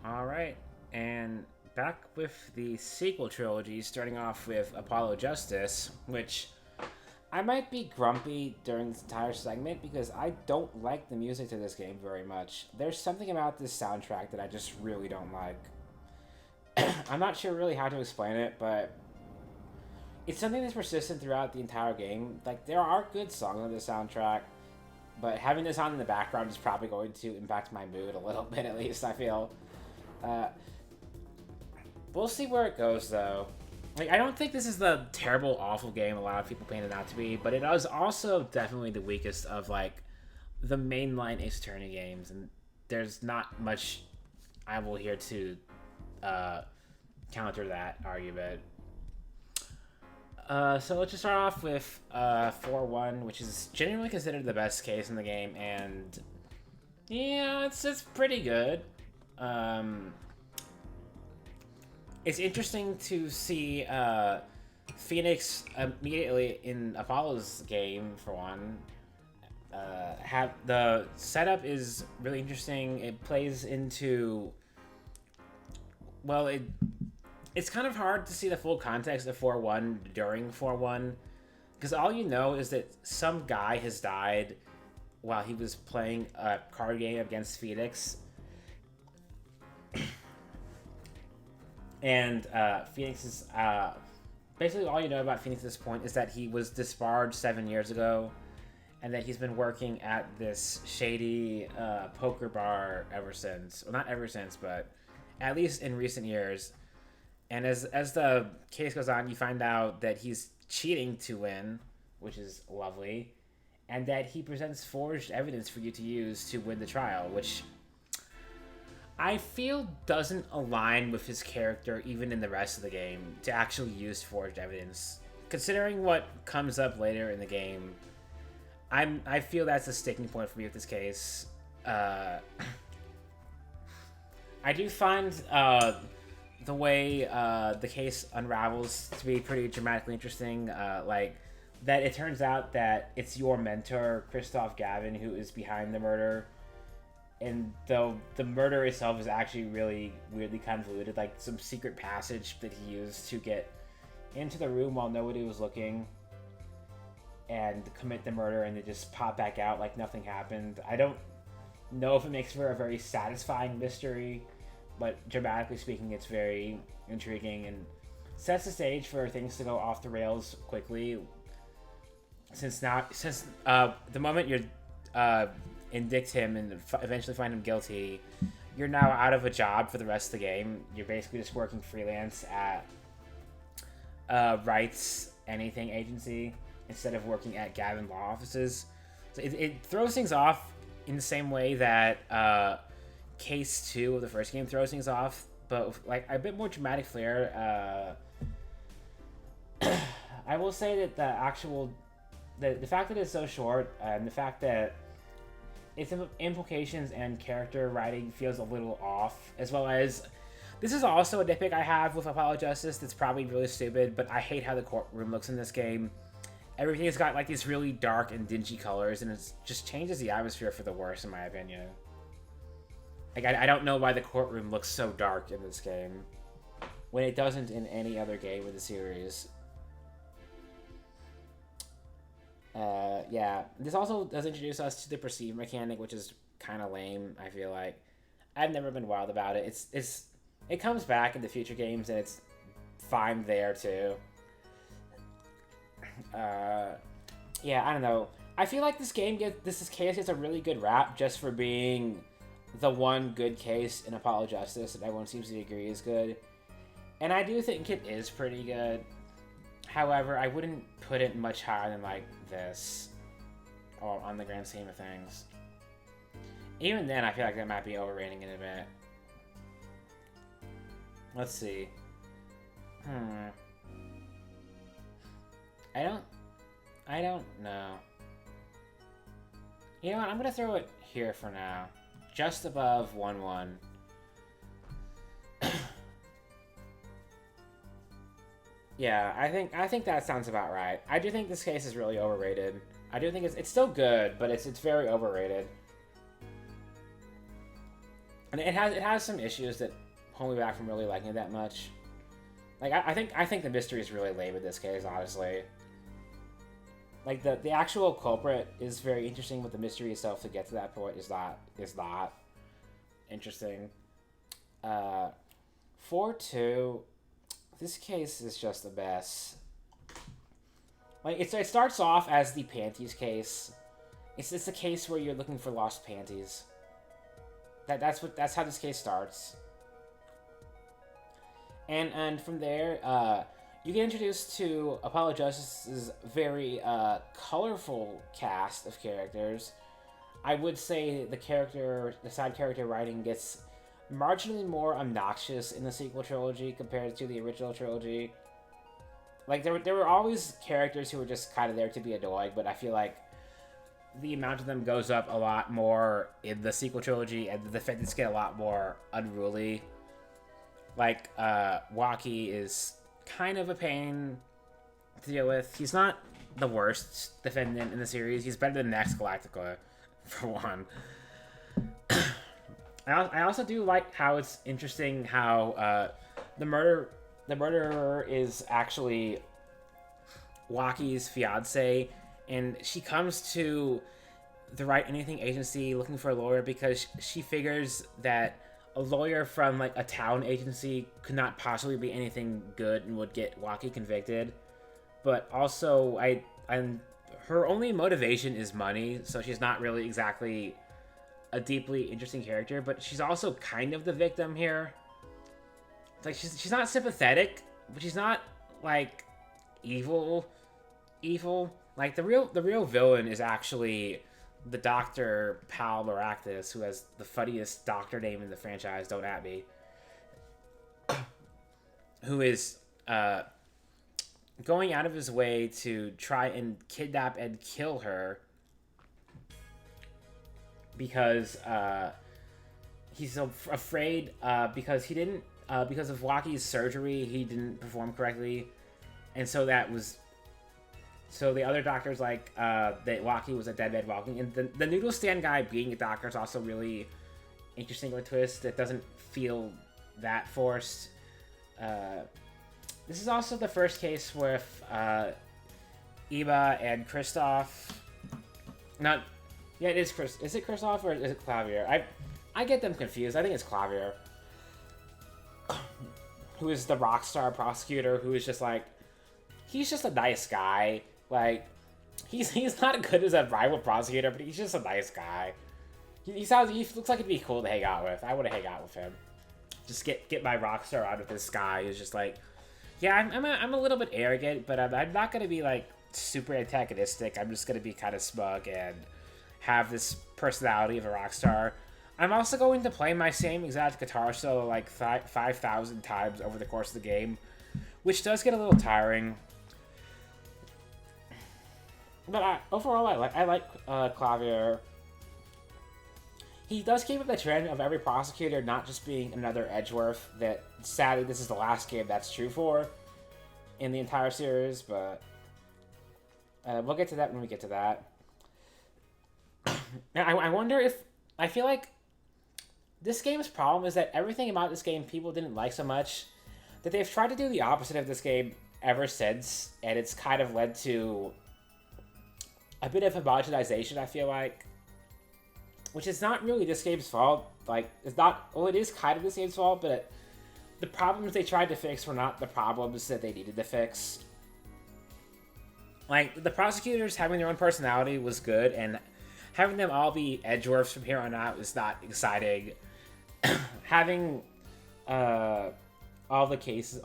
All right, and back with the sequel trilogy, starting off with Apollo Justice, which I might be grumpy during this entire segment because I don't like the music to this game very much. There's something about this soundtrack that I just really don't like. I'm not sure really how to explain it, but it's something that's persistent throughout the entire game. Like, there are good songs on the soundtrack, but having this on in the background is probably going to impact my mood a little bit, at least, I feel. Uh, we'll see where it goes, though. Like, I don't think this is the terrible, awful game a lot of people paint it out to be, but it is also definitely the weakest of, like, the mainline Ace Attorney games, and there's not much I will hear to uh, counter that argument. So let's just start off with 4-1, which is genuinely considered the best case in the game, and yeah, it's pretty good. Um, it's interesting to see Phoenix immediately in Apollo's game, for one. Have the setup is really interesting. It plays into, well, it's kind of hard to see the full context of 4-1 during 4-1 because all you know is that some guy has died while he was playing a card game against Phoenix. And Phoenix is basically all you know about Phoenix at this point is that he was disbarred 7 years ago and that he's been working at this shady poker bar ever since. Well, not ever since, but at least in recent years. And as the case goes on, you find out that he's cheating to win, which is lovely, and that he presents forged evidence for you to use to win the trial, which I feel doesn't align with his character even in the rest of the game to actually use forged evidence. Considering what comes up later in the game, I feel that's a sticking point for me with this case. I do find the way the case unravels to be pretty dramatically interesting. Like that, it turns out that it's your mentor, Christoph Gavin, who is behind the murder, and though the murder itself is actually really weirdly convoluted, like some secret passage that he used to get into the room while nobody was looking and commit the murder, and then just pop back out like nothing happened. I don't know if it makes for a very satisfying mystery, but dramatically speaking, it's very intriguing and sets the stage for things to go off the rails quickly. Since the moment you indict him and eventually find him guilty, you're now out of a job for the rest of the game. You're basically just working freelance at Wright's Anything agency instead of working at Gavin Law offices. So it throws things off in the same way that Case 2 of the first game throws things off, but with, like, a bit more dramatic flair. I will say that the fact that it's so short and the fact that its implications and character writing feels a little off, as well as this is also a nitpick I have with Apollo Justice that's probably really stupid, but I hate how the courtroom looks in this game. Everything's got like these really dark and dingy colors, and it just changes the atmosphere for the worse, in my opinion. Like, I don't know why the courtroom looks so dark in this game when it doesn't in any other game of the series. Yeah, this also does introduce us to the perceive mechanic, which is kind of lame. I feel like I've never been wild about it. It comes back in the future games, and it's fine there too. Yeah, I don't know. I feel like this case gets a really good rap just for being the one good case in Apollo Justice that everyone seems to agree is good. And I do think it is pretty good. However, I wouldn't put it much higher than like this on the grand scheme of things. Even then, I feel like that might be overrating it a bit. Let's see. I don't know. You know what? I'm gonna throw it here for now. Just above 1-1. Yeah, I think that sounds about right. I do think this case is really overrated. I do think it's still good, but it's very overrated. and it has some issues that hold me back from really liking it that much. Like I think the mystery is really lame in this case, honestly. Like the actual culprit is very interesting, but the mystery itself to get to that point is not interesting. 4-2. This case is just a mess. Like it starts off as the panties case. It's a case where you're looking for lost panties. That's how this case starts. And from there, you get introduced to Apollo Justice's very colorful cast of characters. I would say the side character writing gets marginally more obnoxious in the sequel trilogy compared to the original trilogy. Like there were always characters who were just kind of there to be annoying, but I feel like the amount of them goes up a lot more in the sequel trilogy, and the defendants get a lot more unruly. Like, Waki is kind of a pain to deal with. He's not the worst defendant in the series. He's better than Next Galactica, for one. I also do like how it's interesting how the murderer is actually Waki's fiance, and she comes to the Right Anything agency looking for a lawyer because she figures that a lawyer from like a town agency could not possibly be anything good and would get Waki convicted. But also, her only motivation is money, so she's not really exactly a deeply interesting character. But she's also kind of the victim here. Like she's not sympathetic, but she's not like evil. Like the real villain is actually the Dr. Pal Maractus, who has the funniest doctor name in the franchise, don't at me. Who is going out of his way to try and kidnap and kill her because he's afraid because he didn't because of Waki's surgery he didn't perform correctly, and so the other doctor's like that Waki was a dead man walking, and the noodle stand guy being a doctor is also really interesting with a twist that doesn't feel that forced. This is also the first case with Eva and Kristoff. It is Chris. Is it Kristoff or is it Clavier? I get them confused. I think it's Clavier, who is the rock star prosecutor who is just like, he's just a nice guy. Like, he's not good as a rival prosecutor, but he's just a nice guy. He looks like it'd be cool to hang out with. I want to hang out with him. Just get my rock star out of this guy who's just like, yeah, I'm a little bit arrogant, but I'm not gonna be like super antagonistic. I'm just gonna be kind of smug and have this personality of a rock star. I'm also going to play my same exact guitar solo like 5,000 times over the course of the game, which does get a little tiring. But overall, I like Clavier. He does keep up the trend of every prosecutor not just being another Edgeworth, that sadly this is the last game that's true for in the entire series, but we'll get to that when we get to that. Now, I wonder if... I feel like this game's problem is that everything about this game people didn't like so much that they've tried to do the opposite of this game ever since, and it's kind of led to a bit of homogenization, I feel like. Which is not really this game's fault. Like, it's not... Well, it is kind of this game's fault, but the problems they tried to fix were not the problems that they needed to fix. Like, the prosecutors having their own personality was good, and having them all be Edgeworths from here on out is not exciting. Having all the games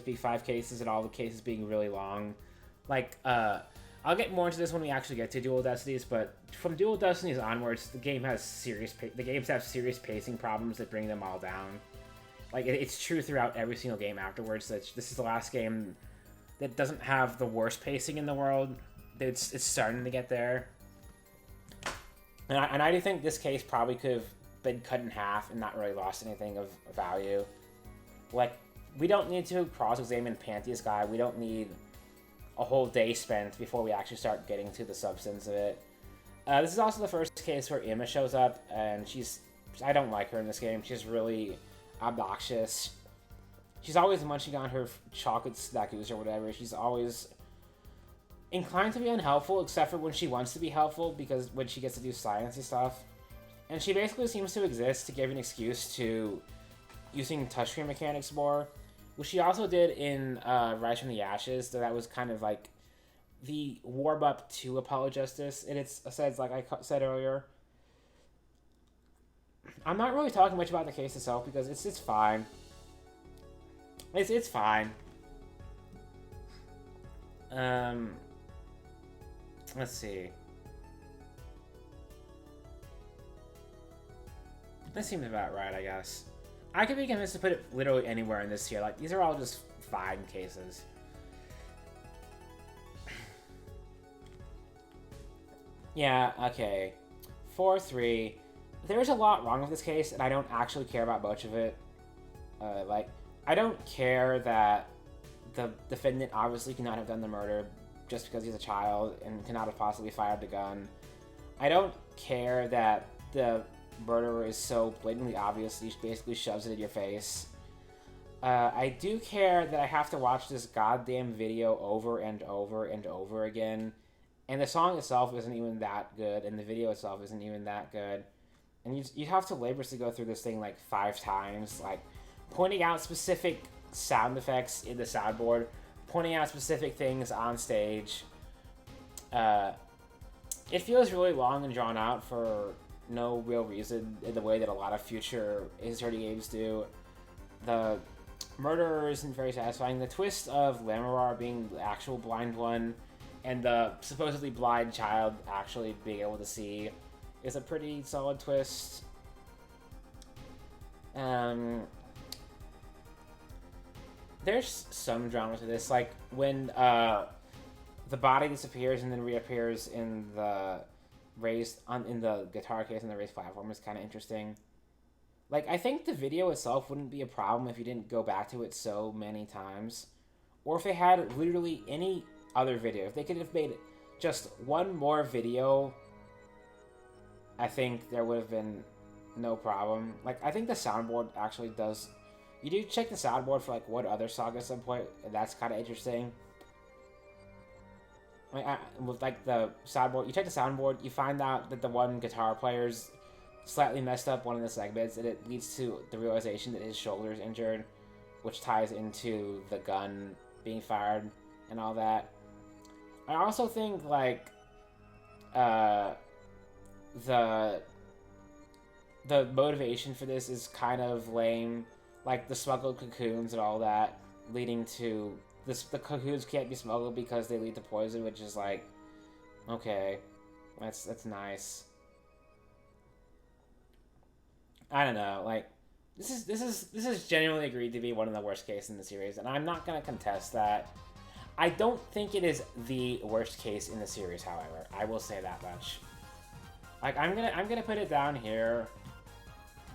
be 5 cases and all the cases being really long. Like, I'll get more into this when we actually get to Dual Destinies, but from Dual Destinies onwards, the games have serious pacing problems that bring them all down. Like, it's true throughout every single game afterwards that this is the last game that doesn't have the worst pacing in the world. It's starting to get there. And I do think this case probably could have been cut in half and not really lost anything of value. Like, we don't need to cross-examine Panthea's guy. We don't need a whole day spent before we actually start getting to the substance of it. This is also the first case where Emma shows up, and she's I don't like her in this game. She's really obnoxious. She's always munching on her chocolate snackies or whatever. She's always inclined to be unhelpful, except for when she wants to be helpful, because when she gets to do sciencey stuff. And she basically seems to exist to give an excuse to using touchscreen mechanics more, which she also did in Rise from the Ashes, so that was kind of like the warm-up to Apollo Justice, and it's said, like I said earlier. I'm not really talking much about the case itself, because it's fine. It's fine. Let's see. That seems about right, I guess. I could be convinced to put it literally anywhere in this tier. Like, these are all just fine cases. Yeah, okay. 4-3. There's a lot wrong with this case, and I don't actually care about much of it. I don't care that the defendant obviously cannot have done the murder just because he's a child and cannot have possibly fired the gun. I don't care that the murderer is so blatantly obvious he basically shoves it in your face. I do care that I have to watch this goddamn video over and over and over again, and the song itself isn't even that good, and the video itself isn't even that good, and you have to laboriously go through this thing like 5 times, like pointing out specific sound effects in the soundboard, pointing out specific things on stage. It feels really long and drawn out for no real reason, in the way that a lot of future Ace games do. The murderer isn't very satisfying. The twist of Lamarar being the actual blind one and the supposedly blind child actually being able to see is a pretty solid twist. There's some drama to this, like when the body disappears and then reappears in the in the guitar case on the raised platform is kind of interesting. Like, I think the video itself wouldn't be a problem if you didn't go back to it so many times, or if they had literally any other video. If they could have made just one more video, I think there would have been no problem. Like, I think the soundboard actually does. You do check the soundboard for like what other song at some point, and that's kind of interesting. With like the soundboard, you check the soundboard, you find out that the one guitar player's slightly messed up one of the segments, and it leads to the realization that his shoulder is injured, which ties into the gun being fired and all that. I also think like the motivation for this is kind of lame, like the smuggled cocoons and all that, leading to the cocoons can't be smuggled because they lead to poison, which is like, okay, that's nice. I don't know, like this is genuinely agreed to be one of the worst cases in the series, and I'm not gonna contest that. I don't think it is the worst case in the series, however. I will say that much. Like, I'm gonna put it down here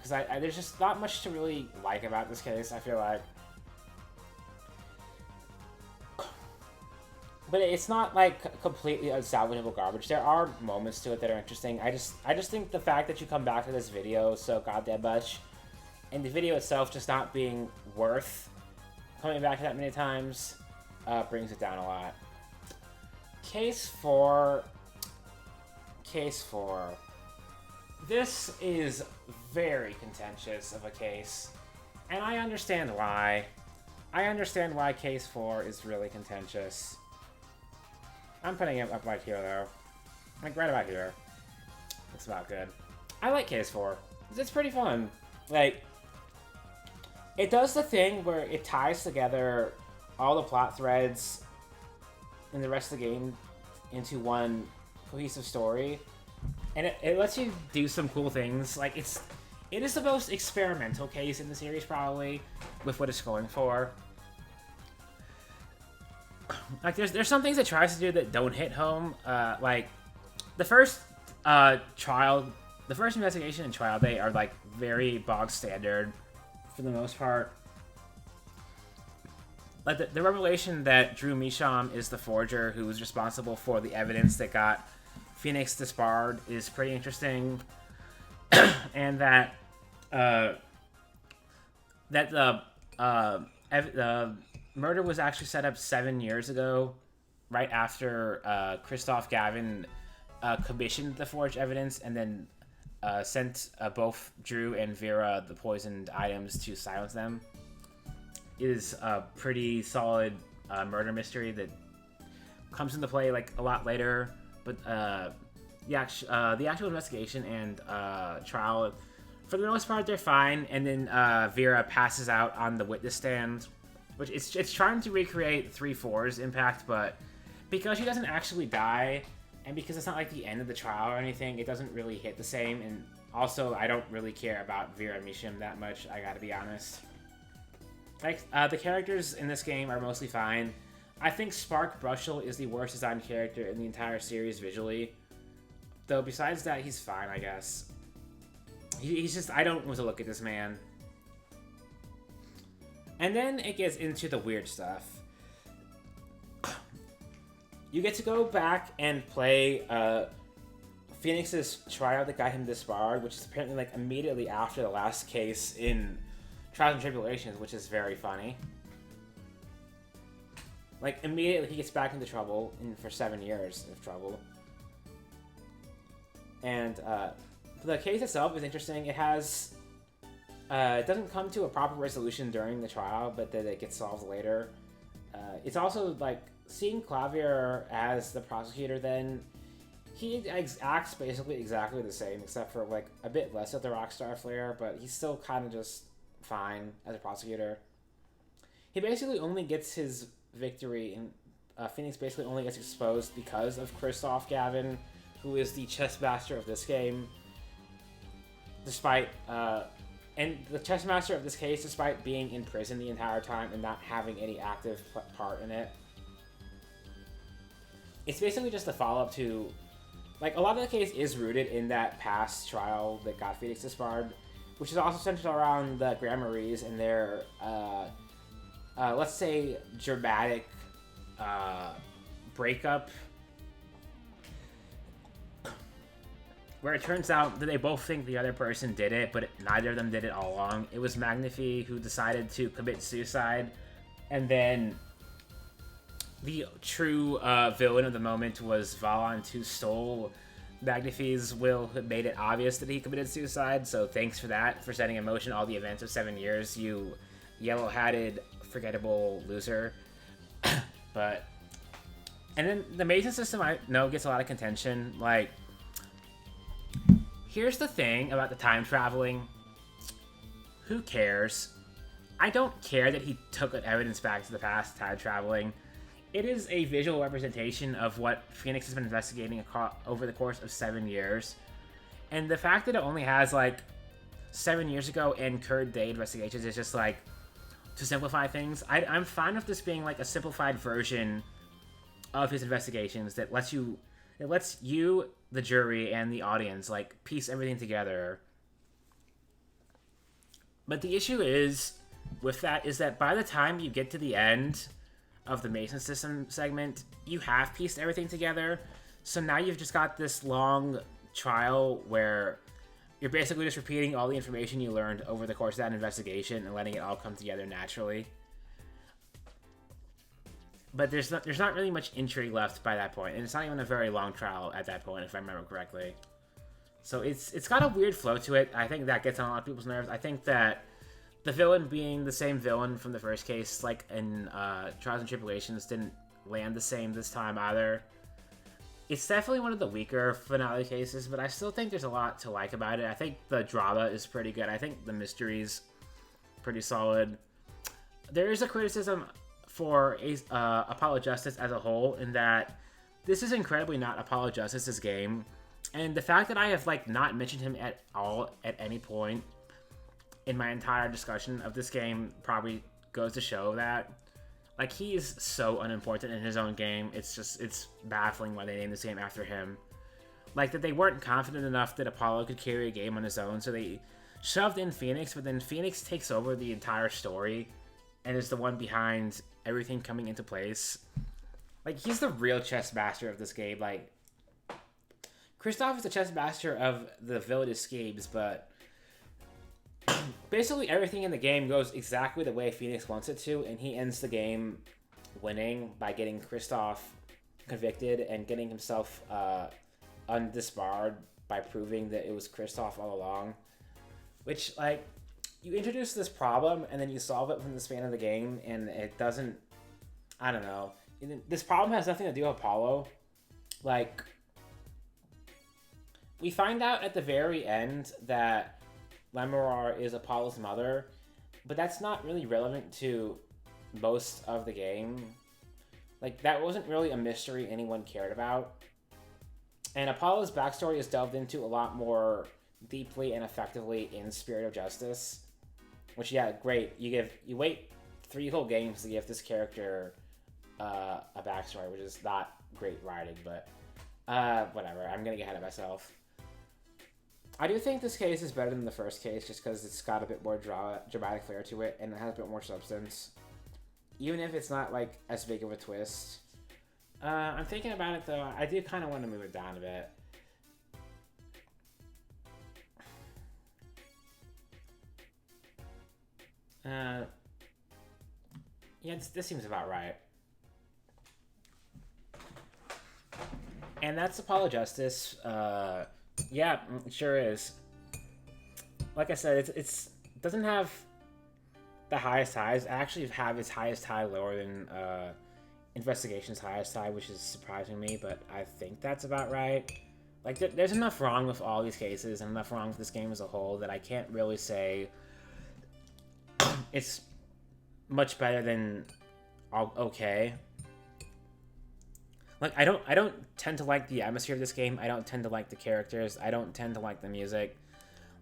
because there's just not much to really like about this case, I feel like. But it's not like completely unsalvageable garbage. There are moments to it that are interesting. I just think the fact that you come back to this video so goddamn much, and the video itself just not being worth coming back to that many times, brings it down a lot. Case 4. This is very contentious of a case, and I understand why. I understand why Case 4 is really contentious. I'm putting it up right here, though. Like, right about here. Looks about good. I like Case 4. It's pretty fun. Like, it does the thing where it ties together all the plot threads in the rest of the game into one cohesive story. And it lets you do some cool things. Like, it is the most experimental case in the series, probably, with what it's going for. Like, there's some things it tries to do that don't hit home. Like, the first investigation and trial day are, like, very bog standard for the most part. Like, the revelation that Drew Misham is the forger who was responsible for the evidence that got Phoenix disbarred is pretty interesting. And that uh, that the murder was actually set up 7 years ago, right after Christoph Gavin commissioned the forged evidence and then sent both Drew and Vera the poisoned items to silence them. It is a pretty solid murder mystery that comes into play like a lot later, but the actual investigation and trial, for the most part, they're fine. And then Vera passes out on the witness stand, which it's trying to recreate 3-4's impact, but because she doesn't actually die, and because it's not like the end of the trial or anything, it doesn't really hit the same. And also, I don't really care about Vera Mishim that much, I gotta be honest. Like, the characters in this game are mostly fine. I think Spark Brushel is the worst designed character in the entire series visually. Though besides that, he's fine, I guess. He's just, I don't want to look at this man. And then it gets into the weird stuff. You get to go back and play Phoenix's trial that got him disbarred, which is apparently like immediately after the last case in Trials and Tribulations, which is very funny. Like, immediately he gets back into trouble, for 7 years of trouble. And the case itself is interesting. It has... it doesn't come to a proper resolution during the trial, but then it gets solved later. It's also, like, seeing Clavier as the prosecutor then, he acts basically exactly the same, except for, like, a bit less of the rockstar flair, but he's still kind of just fine as a prosecutor. He basically only gets his victory, and Phoenix basically only gets exposed because of Christoph Gavin, who is the chess master of this game, despite, and the chess master of this case, despite being in prison the entire time and not having any active part in it. It's basically just a follow-up to, like, a lot of the case is rooted in that past trial that got Phoenix disbarred, which is also centered around the Gramarys and their, let's say, dramatic breakup, where it turns out that they both think the other person did it, but neither of them did it all along. It was Magnifi who decided to commit suicide, and then the true villain of the moment was Valant, who stole Magnifi's will, who made it obvious that he committed suicide. So thanks for that, for setting in motion all the events of 7 years, you yellow-hatted, forgettable loser. But, and then the Mason system, I know, gets a lot of contention. Like, here's the thing about the time traveling. Who cares? I don't care that he took evidence back to the past time traveling. It is a visual representation of what Phoenix has been investigating over the course of 7 years. And the fact that it only has, like, 7 years ago and current day investigations is just, like, to simplify things. I'm fine with this being, like, a simplified version of his investigations that lets you, the jury, and the audience, like, piece everything together. But the issue is, with that, is that by the time you get to the end of the Mason system segment, you have pieced everything together. So now you've just got this long trial where you're basically just repeating all the information you learned over the course of that investigation and letting it all come together naturally. But there's not really much intrigue left by that point, and it's not even a very long trial at that point, if I remember correctly. So it's got a weird flow to it. I think that gets on a lot of people's nerves. I think that the villain being the same villain from the first case, like in Trials and Tribulations, didn't land the same this time either. It's definitely one of the weaker finale cases, but I still think there's a lot to like about it. I think the drama is pretty good. I think the mystery's pretty solid. There is a criticism for Apollo Justice as a whole, in that this is incredibly not Apollo Justice's game. And the fact that I have, like, not mentioned him at all at any point in my entire discussion of this game probably goes to show that, like, he is so unimportant in his own game. It's baffling why they named this game after him. Like, that they weren't confident enough that Apollo could carry a game on his own, so they shoved in Phoenix, but then Phoenix takes over the entire story and is the one behind everything coming into place. Like, he's the real chess master of this game. Like, Christoph is the chess master of the villainous schemes, but basically everything in the game goes exactly the way Phoenix wants it to, and he ends the game winning by getting Kristoff convicted and getting himself undisbarred by proving that it was Kristoff all along. Which, like, you introduce this problem and then you solve it from the span of the game, and it doesn't. I don't know. This problem has nothing to do with Apollo. Like, we find out at the very end that Lemurar is Apollo's mother, but that's not really relevant to most of the game. Like, that wasn't really a mystery anyone cared about. And Apollo's backstory is delved into a lot more deeply and effectively in Spirit of Justice. Which, yeah, great. You wait 3 whole games to give this character a backstory, which is not great writing, but whatever. I'm gonna get ahead of myself. I do think this case is better than the first case, just because it's got a bit more dramatic flair to it, and it has a bit more substance. Even if it's not, like, as big of a twist. I'm thinking about it, though. I do kind of want to move it down a bit. Yeah, this seems about right. And that's Apollo Justice. Yeah, it sure is. Like I said, it doesn't have the highest highs. I actually have its highest high lower than Investigation's highest high, which is surprising me, but I think that's about right. Like, there's enough wrong with all these cases and enough wrong with this game as a whole that I can't really say it's much better than okay. Like, I don't tend to like the atmosphere of this game. I don't tend to like the characters. I don't tend to like the music.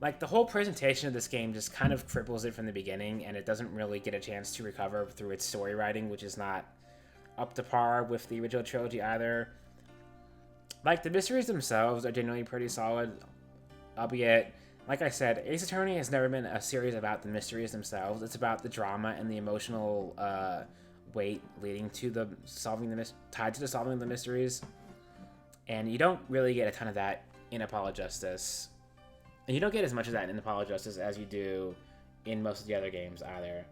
Like, the whole presentation of this game just kind of cripples it from the beginning, and it doesn't really get a chance to recover through its story writing, which is not up to par with the original trilogy either. Like, the mysteries themselves are generally pretty solid, albeit, like I said, Ace Attorney has never been a series about the mysteries themselves. It's about the drama and the emotional weight leading to the tied to the solving of the mysteries. And you don't really get a ton of that in Apollo Justice. And you don't get as much of that in Apollo Justice as you do in most of the other games either.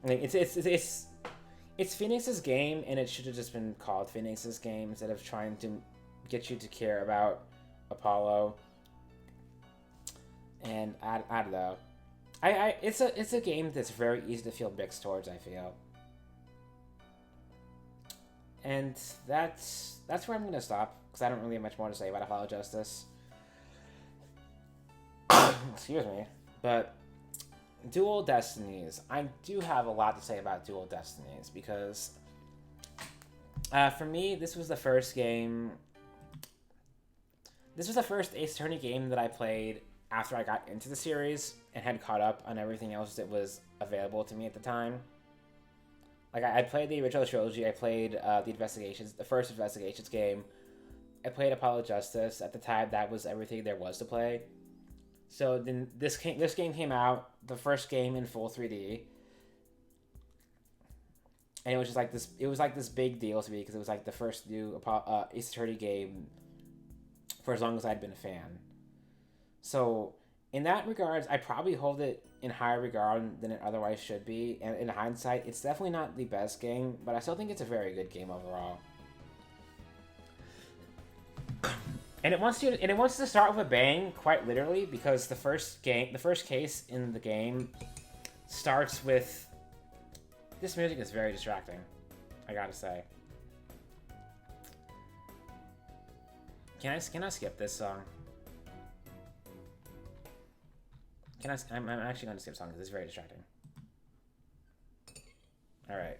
Like, it's Phoenix's game, and it should have just been called Phoenix's game instead of trying to get you to care about Apollo. And I don't know. It's a game that's very easy to feel mixed towards, I feel. And that's where I'm gonna stop, because I don't really have much more to say about Apollo Justice. Excuse me. But Dual Destinies. I do have a lot to say about Dual Destinies, because for me, this was the first game. This was the first Ace Attorney game that I played after I got into the series and had caught up on everything else that was available to me at the time. Like, I played the original trilogy. I played the first Investigations game. I played Apollo Justice. At the time, that was everything there was to play. So then this game came out, the first game in full 3D, and it was just like this. It was like this big deal to me because it was like the first new Ace Attorney game for as long as I'd been a fan. So in that regards, I probably hold it in higher regard than it otherwise should be. And in hindsight, it's definitely not the best game, but I still think it's a very good game overall. And it wants to start with a bang, quite literally, because the first case in the game starts with. This music is very distracting, I gotta say. Can I skip this song? I'm actually going to skip song because it's very distracting. All right.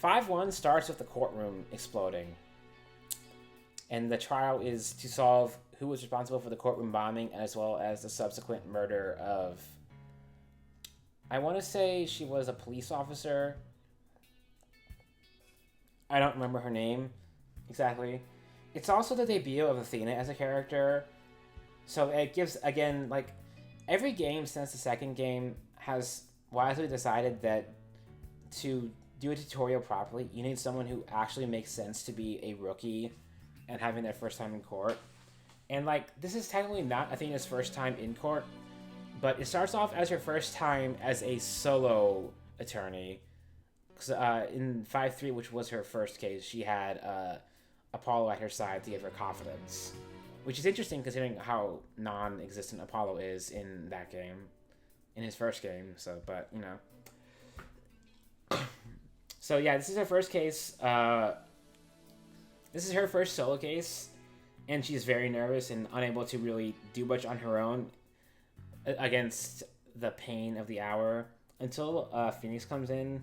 5-1 starts with the courtroom exploding. And the trial is to solve who was responsible for the courtroom bombing, as well as the subsequent murder of... I want to say she was a police officer. I don't remember her name exactly. It's also the debut of Athena as a character. So it gives, again, like, every game since the second game has wisely decided that to do a tutorial properly, you need someone who actually makes sense to be a rookie and having their first time in court. And like, this is technically not Athena's first time in court, but it starts off as her first time as a solo attorney. Because in 5-3, which was her first case, she had Apollo at her side to give her confidence. Which is interesting considering how non-existent Apollo is in that game. In his first game, so, but, you know. So yeah, this is her first case. This is her first solo case, and she's very nervous and unable to really do much on her own against the pain of the hour until Phoenix comes in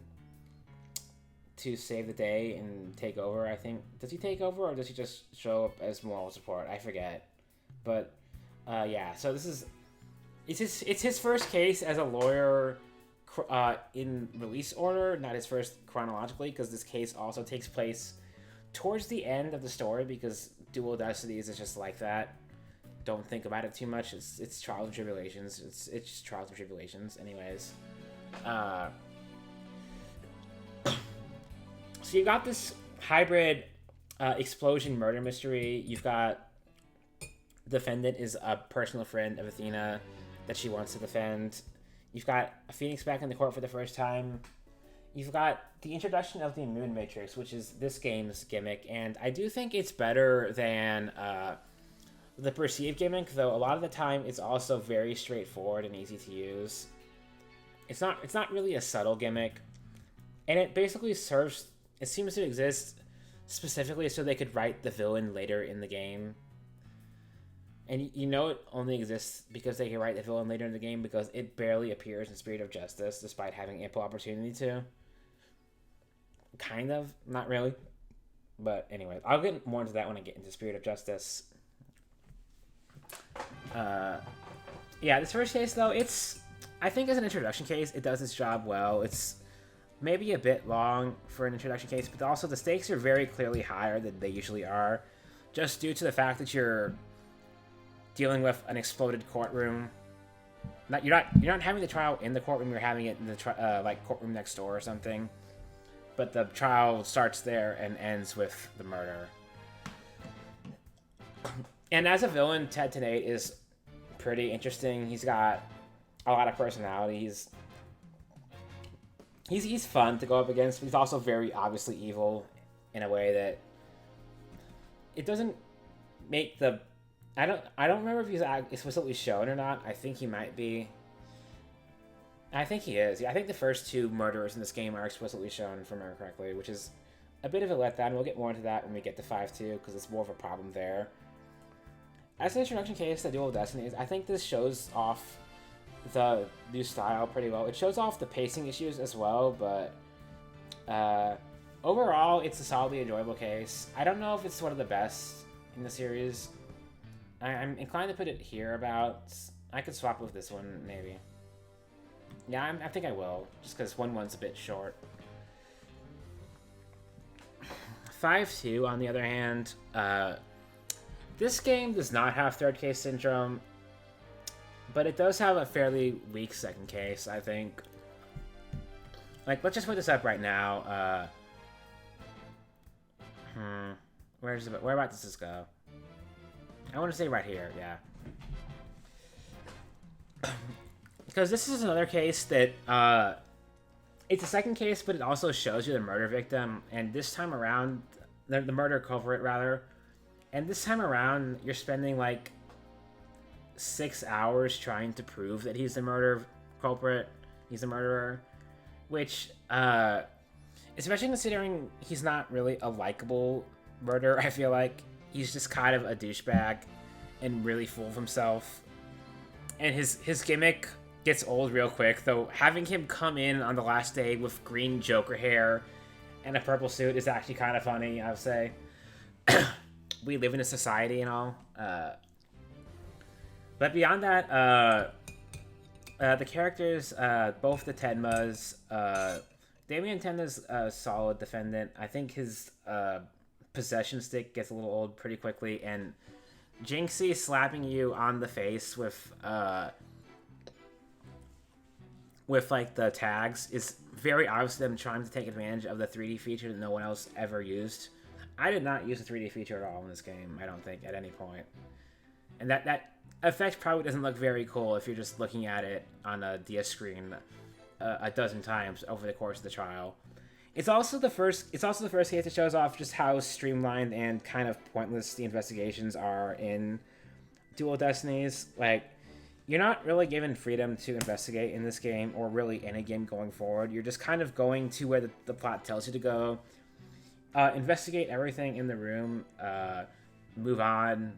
to save the day and take over, I think. Does he take over, or does he just show up as moral support? I forget. But, yeah, so this is... It's his first case as a lawyer in release order, not his first chronologically, because this case also takes place towards the end of the story, because Dual Destinies is just like that. Don't think about it too much. It's trials and tribulations. It's just trials and tribulations. Anyways. So you got this hybrid explosion murder mystery. You've got the defendant is a personal friend of Athena that she wants to defend. You've got Phoenix back in the court for the first time. You've got the introduction of the Moon Matrix, which is this game's gimmick, and I do think it's better than the perceived gimmick, though a lot of the time it's also very straightforward and easy to use. It's not really a subtle gimmick, and it basically it seems to exist specifically so they could write the villain later in the game. And you know it only exists because they can write the villain later in the game, because it barely appears in Spirit of Justice, despite having ample opportunity to. Kind of. Not really. But anyway, I'll get more into that when I get into Spirit of Justice. Yeah, this first case, though, I think as an introduction case, it does its job well. It's maybe a bit long for an introduction case, but also the stakes are very clearly higher than they usually are, just due to the fact that you're dealing with an exploded courtroom. You're not having the trial in the courtroom. You're having it in the like courtroom next door or something. But the trial starts there and ends with the murder. And as a villain, Ted Tenate is pretty interesting. He's got a lot of personality. He's fun to go up against, but he's also very obviously evil in a way that it doesn't make the... I don't remember if he's explicitly shown or not. I think he might be. I think he is. Yeah, I think the first two murderers in this game are explicitly shown, if I remember correctly, which is a bit of a letdown. We'll get more into that when we get to 5-2, because it's more of a problem there. As an introduction case to Dual Destinies, I think this shows off the new style pretty well. It shows off the pacing issues as well, but overall, it's a solidly enjoyable case. I don't know if it's one of the best in the series. I'm inclined to put it here about... I could swap with this one, maybe. Yeah, I think I will, just because 1-1's a bit short. 5-2, on the other hand, this game does not have third case syndrome, but it does have a fairly weak second case, I think. Like, let's just put this up right now. Whereabouts does this go? I want to say right here, yeah. Because this is another case that, it's a second case, but it also shows you the murder victim, and this time around, the murder culprit, rather, and this time around, you're spending, like, 6 hours trying to prove that he's the murder culprit, he's the murderer, which, especially considering he's not really a likable murderer, I feel like. He's just kind of a douchebag and really full of himself. And his gimmick gets old real quick, though having him come in on the last day with green Joker hair and a purple suit is actually kind of funny, I would say. We live in a society and all. But beyond that, the characters, both the Tenmas, Damien Tenma's a solid defendant. I think his possession stick gets a little old pretty quickly, and Jinxie slapping you on the face with like the tags is very obvious them trying to take advantage of the 3D feature that no one else ever used. I did not use the 3D feature at all in this game, I don't think, at any point. And that effect probably doesn't look very cool if you're just looking at it on a DS screen a dozen times over the course of the trial. It's also the first case that shows off just how streamlined and kind of pointless the investigations are in Dual Destinies. Like, you're not really given freedom to investigate in this game, or really any game going forward. You're just kind of going to where the plot tells you to go, investigate everything in the room, move on.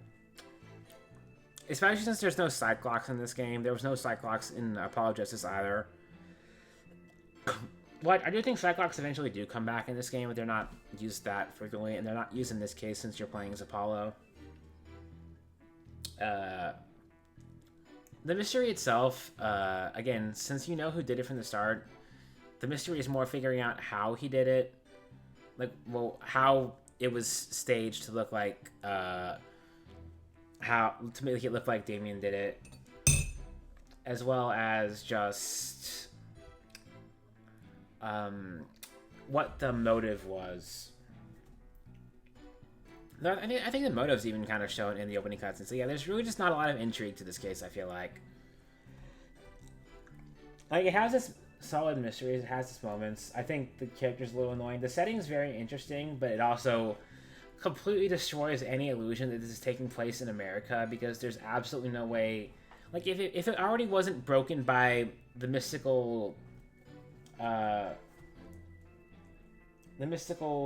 Especially since there's no side clocks in this game. There was no side clocks in Apollo Justice either. Like, I do think side clocks eventually do come back in this game, but they're not used that frequently, and they're not used in this case since you're playing as Apollo. The mystery itself, again, since you know who did it from the start, the mystery is more figuring out how he did it. Like, well, how it was staged to look like, how to make it look like Damien did it, as well as just what the motive was. I think the motive's even kind of shown in the opening cutscene. So yeah, there's really just not a lot of intrigue to this case, I feel like. Like, it has its solid mysteries, it has its moments. I think the character's a little annoying. The setting's very interesting, but it also completely destroys any illusion that this is taking place in America, because there's absolutely no way... Like, if it already wasn't broken by the mystical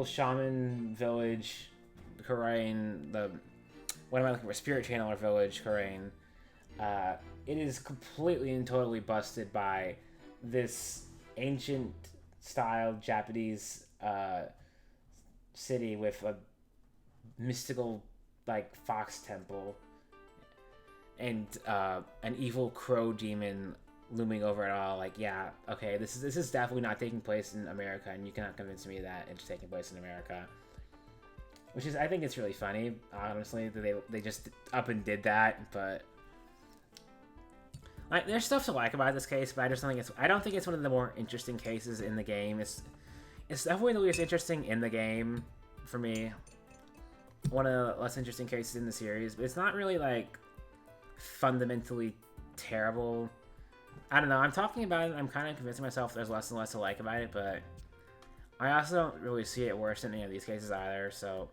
shaman village, Kurain, what am I looking for? Spirit channeler village, Kurain. It is completely and totally busted by this ancient style Japanese city with a mystical, like, fox temple and an evil crow demon looming over it all. Like, yeah, okay, this is definitely not taking place in America, and you cannot convince me that it's taking place in America. Which is, I think it's really funny, honestly, that they just up and did that. But like, there's stuff to like about this case, but I don't think it's one of the more interesting cases in the game. It's definitely the least interesting in the game for me. One of the less interesting cases in the series, but it's not really like fundamentally terrible. I don't know, I'm talking about it, I'm kind of convincing myself there's less and less to like about it, but I also don't really see it worse in any of these cases either, so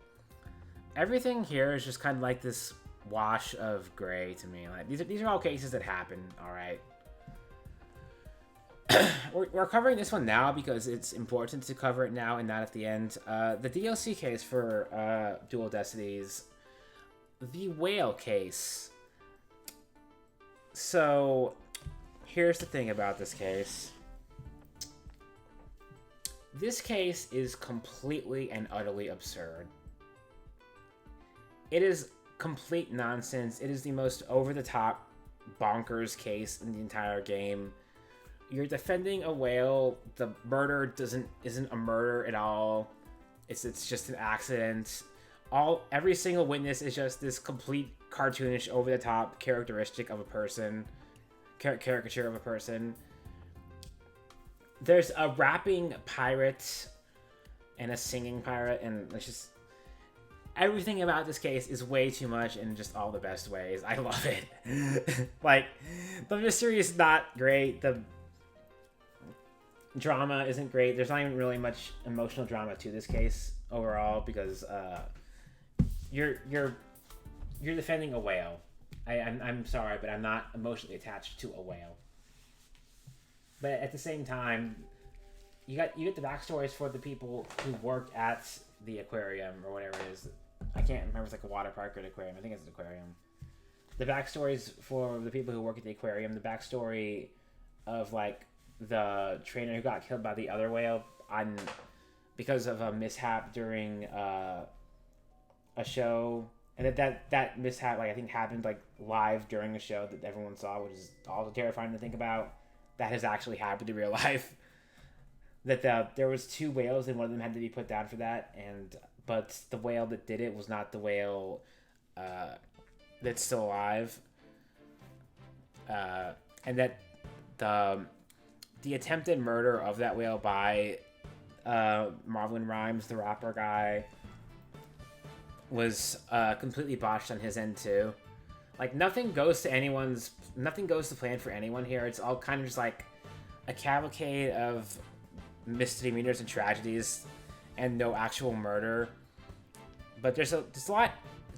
everything here is just kind of like this wash of gray to me. Like, these are all cases that happen, alright? We're covering this one now because it's important to cover it now and not at the end. The DLC case for Dual Destinies, the whale case. So, here's the thing about this case. This case is completely and utterly absurd. It is complete nonsense. It is the most over-the-top, bonkers case in the entire game. You're defending a whale. The murder isn't a murder at all. It's just an accident. Every single witness is just this complete cartoonish, over-the-top characteristic of a person. Caricature of a person. There's a rapping pirate and a singing pirate, and it's just... Everything about this case is way too much in just all the best ways. I love it. Like, the mystery is not great. The drama isn't great. There's not even really much emotional drama to this case overall, because you're defending a whale. I'm sorry, but I'm not emotionally attached to a whale. But at the same time, you get the backstories for the people who work at the aquarium or whatever it is. I can't remember if it's like a water park or an aquarium. I think it's an aquarium. The backstories for the people who work at the aquarium. The backstory of, like, the trainer who got killed by the other whale because of a mishap during a show. And that mishap, like, I think happened, like, live during a show that everyone saw, which is also terrifying to think about. That has actually happened in real life. That there was two whales and one of them had to be put down for that, but the whale that did it was not the whale that's still alive. And that the attempted murder of that whale by Marlon Rhymes, the rapper guy, was completely botched on his end too. Like nothing goes to plan for anyone here. It's all kind of just like a cavalcade of misdemeanors and tragedies, and no actual murder. But there's a lot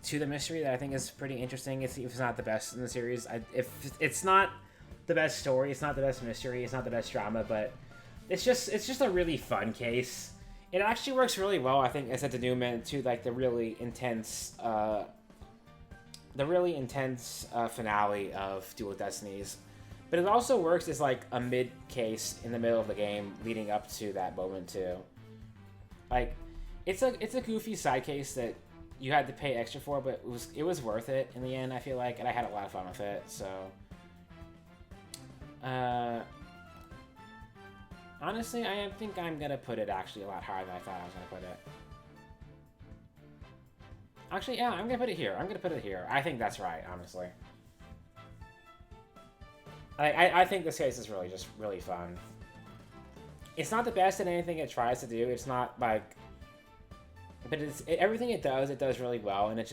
to the mystery that I think is pretty interesting. If it's not the best in the series, if it's not the best story, it's not the best mystery, it's not the best drama, but it's just a really fun case. It actually works really well, I think, as a denouement to like the really intense finale of Duel of Destinies. But it also works as like a mid case in the middle of the game leading up to that moment too. Like it's a goofy side case that you had to pay extra for, but it was worth it in the end, I feel like, and I had a lot of fun with it. So honestly, I think I'm gonna put it actually a lot higher than I thought I was gonna put it. Actually, yeah, I'm gonna put it here. I think that's right, honestly. I think this case is really fun. It's not the best at anything it tries to do. It's not like, but everything it does really well, and it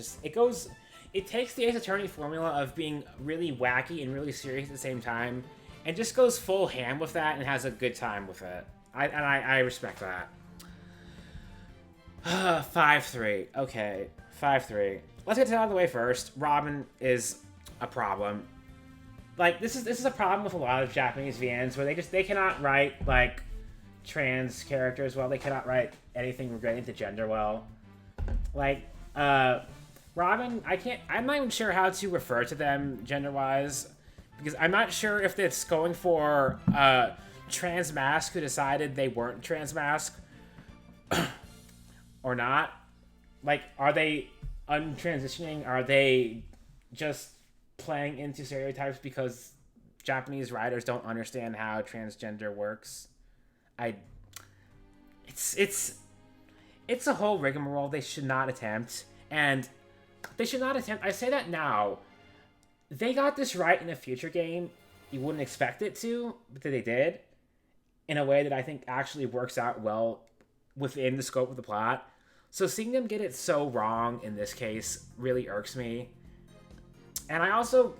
takes the Ace Attorney formula of being really wacky and really serious at the same time, and just goes full ham with that and has a good time with it. I respect that. 5-3. Okay, 5-3. Let's get it out of the way first. Robin is a problem. Like this is a problem with a lot of Japanese VNs where they cannot write like trans characters well. They cannot write anything relating to gender well. Like Robin, I'm not even sure how to refer to them gender wise, because I'm not sure if it's going for trans mask who decided they weren't trans mask or not. Like, are they untransitioning? Are they just playing into stereotypes because Japanese writers don't understand how transgender works? It's a whole rigmarole they should not attempt, and they should not attempt. I say that now. They got this right in a future game. You wouldn't expect it to, but they did in a way that I think actually works out well within the scope of the plot. So seeing them get it so wrong in this case really irks me. And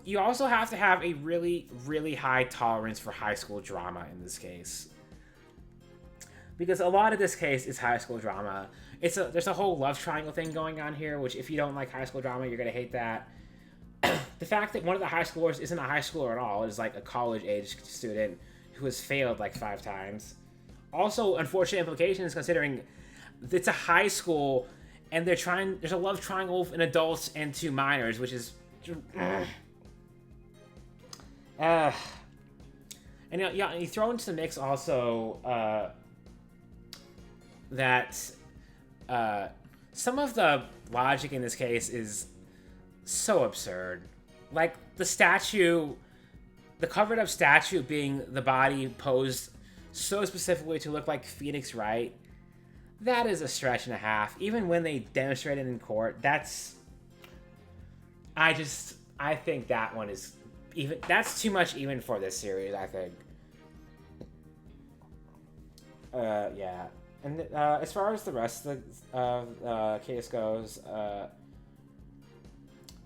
you also have to have a really, really high tolerance for high school drama in this case. Because a lot of this case is high school drama. There's a whole love triangle thing going on here, which if you don't like high school drama, you're going to hate that. The fact that one of the high schoolers isn't a high schooler at all, is like a college-age student who has failed like 5 times. Also, unfortunate implications considering it's a high school and there's a love triangle in adults and 2 minors, which is and you throw into the mix also that some of the logic in this case is so absurd. Like the covered up statue being the body posed so specifically to look like Phoenix Wright, that is a stretch and a half. Even when they demonstrate it in court, I think that one is that's too much even for this series, I think. Yeah. And as far as the rest of the case goes,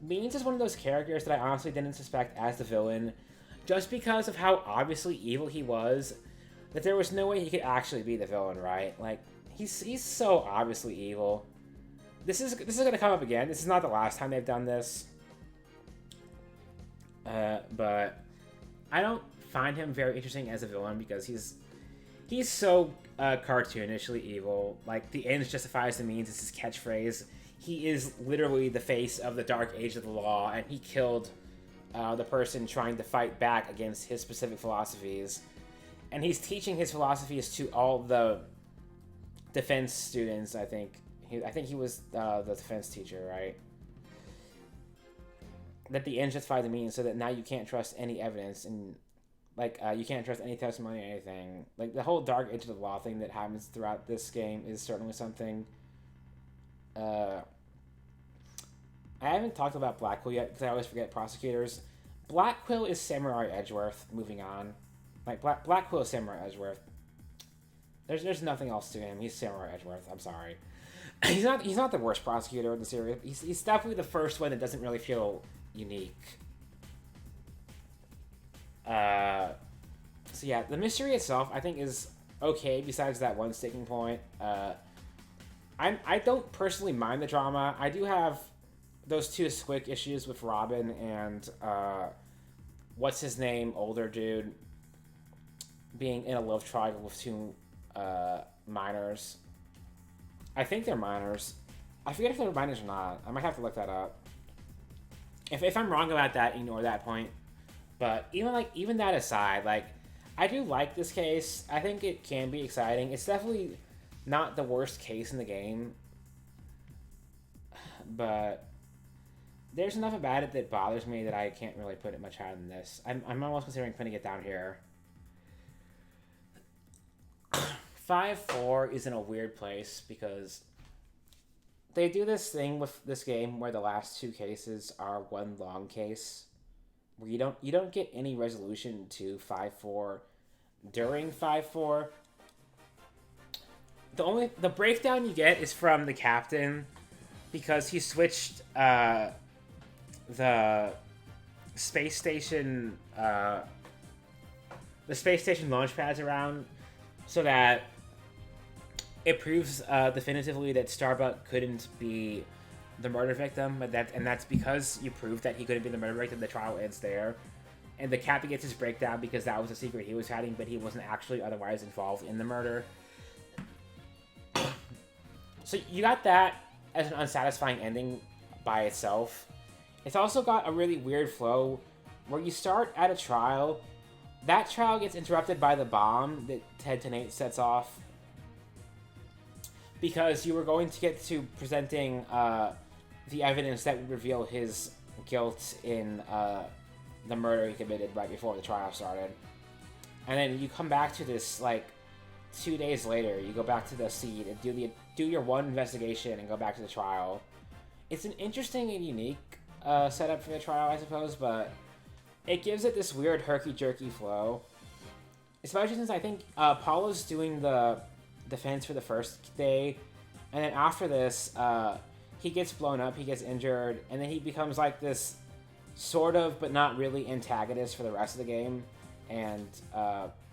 Means is one of those characters that I honestly didn't suspect as the villain, just because of how obviously evil he was, that there was no way he could actually be the villain, right? Like, he's so obviously evil. This is gonna come up again. This is not the last time they've done this. But I don't find him very interesting as a villain because he's so cartoonishly evil. Like, the ends justifies the means is his catchphrase. He is literally the face of the dark age of the law, and he killed the person trying to fight back against his specific philosophies. And he's teaching his philosophies to all the defense students, I think. I think he was the defense teacher, right? That the ends justify the means, so that now you can't trust any evidence, and like you can't trust any testimony or anything. Like, the whole dark age of the law thing that happens throughout this game is certainly something. I haven't talked about Black Quill yet because I always forget prosecutors. Black Quill is Samurai Edgeworth. Moving on, like Black Quill is Samurai Edgeworth. There's nothing else to him. He's Samurai Edgeworth. I'm sorry. He's not the worst prosecutor in the series. He's definitely the first one that doesn't really feel unique. So yeah, the mystery itself I think is okay. Besides that one sticking point, I don't personally mind the drama. I do have those two Squick issues with Robin and what's his name, older dude, being in a love triangle with two minors. I think they're minors. I forget if they're minors or not. I might have to look that up. If I'm wrong about that, ignore that point. But even that aside, like, I do like this case. I think it can be exciting. It's definitely not the worst case in the game, but there's enough about it that bothers me that I can't really put it much higher than this. I'm almost considering putting it down here. 5-4 is in a weird place because they do this thing with this game where the last two cases are one long case, where you don't get any resolution to 5-4 during 5-4. The breakdown you get is from the captain, because he switched the space station launch pads around so that it proves definitively that Starbuck couldn't be the murder victim, and that's because you proved that he couldn't be the murder victim. The trial ends there, and the captain gets his breakdown because that was a secret he was hiding, but he wasn't actually otherwise involved in the murder. So you got that as an unsatisfying ending by itself. It's also got a really weird flow where you start at a trial. That trial gets interrupted by the bomb that Ted Tenate sets off, because you were going to get to presenting the evidence that would reveal his guilt in the murder he committed right before the trial started. And then you come back to this, like, 2 days later. You go back to the seed and do your one investigation and go back to the trial. It's an interesting and unique setup for the trial, I suppose, but it gives it this weird herky-jerky flow. Especially since I think Paulo's doing the defense for the first day, and then after this, he gets blown up, he gets injured, and then he becomes like this sort of, but not really, antagonist for the rest of the game, and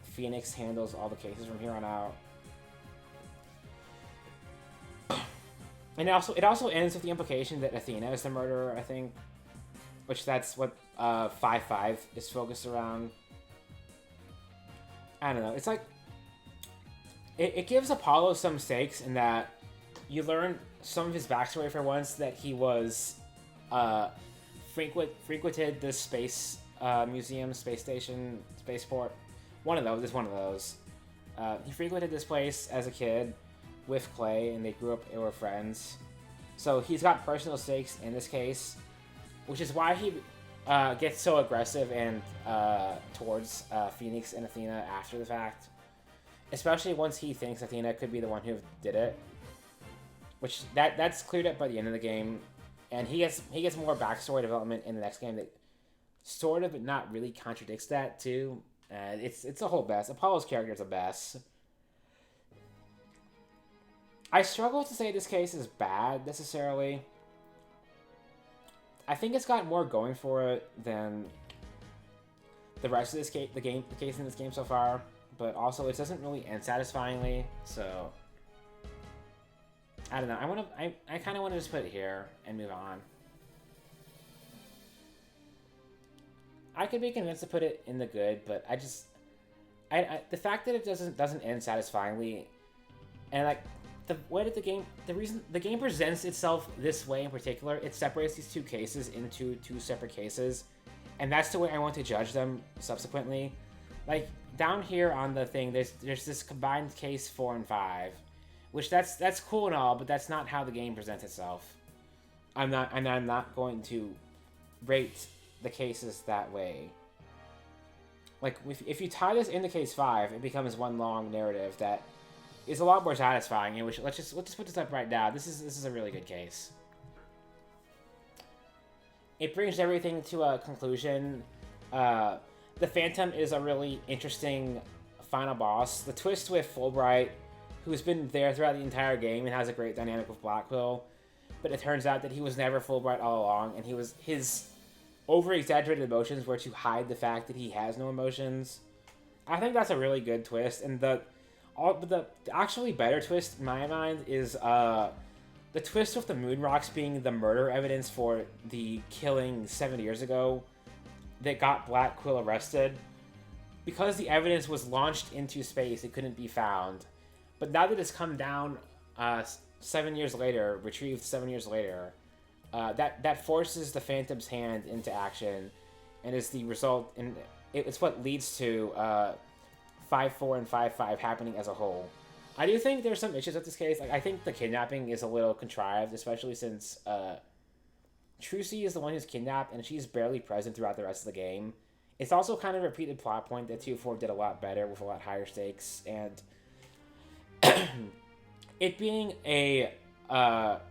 Phoenix handles all the cases from here on out. And it also ends with the implication that Athena is the murderer, I think, which that's what 5-5 is focused around. I don't know. It's like it gives Apollo some stakes in that you learn some of his backstory for once, that he was frequented this space museum, space station, spaceport. One of those. It's one of those. He frequented this place as a kid with Clay, and they grew up and were friends. So he's got personal stakes in this case, which is why he gets so aggressive and towards Phoenix and Athena after the fact. Especially once he thinks Athena could be the one who did it. Which, that's cleared up by the end of the game. And he gets more backstory development in the next game that sort of, but not really, contradicts that, too. It's a whole mess. Apollo's character is a mess. I struggle to say this case is bad, necessarily. I think it's got more going for it than the rest of this case, the case in this game so far. But also, it doesn't really end satisfyingly, so I don't know. I kind of want to just put it here and move on. I could be convinced to put it in the good, but the fact that it doesn't end satisfyingly, and like the way that the reason the game presents itself this way in particular, it separates these two cases into two separate cases, and that's the way I want to judge them subsequently. Like, down here on the thing, there's this combined case 4 and 5, which that's cool and all, but that's not how the game presents itself. I'm not going to rate the cases that way. Like, if you tie this into case 5, it becomes one long narrative that is a lot more satisfying. And let's just put this up right now. This is a really good case. It brings everything to a conclusion. The Phantom is a really interesting final boss. The twist with Fulbright who's been there throughout the entire game and has a great dynamic with Black Quill. But it turns out that he was never Fulbright all along, and his over-exaggerated emotions were to hide the fact that he has no emotions. I think that's a really good twist, and the actually better twist in my mind is the twist with the moon rocks being the murder evidence for the killing 7 years ago that got Black Quill arrested. Because the evidence was launched into space, it couldn't be found. But now that it's come down 7 years later, retrieved 7 years later, that forces the Phantom's hand into action, and is the result, and it's what leads to 5-4 and 5-5 happening as a whole. I do think there's some issues with this case. Like, I think the kidnapping is a little contrived, especially since Trucy is the one who's kidnapped, and she's barely present throughout the rest of the game. It's also kind of a repeated plot point that 2-4 did a lot better with a lot higher stakes, and it being a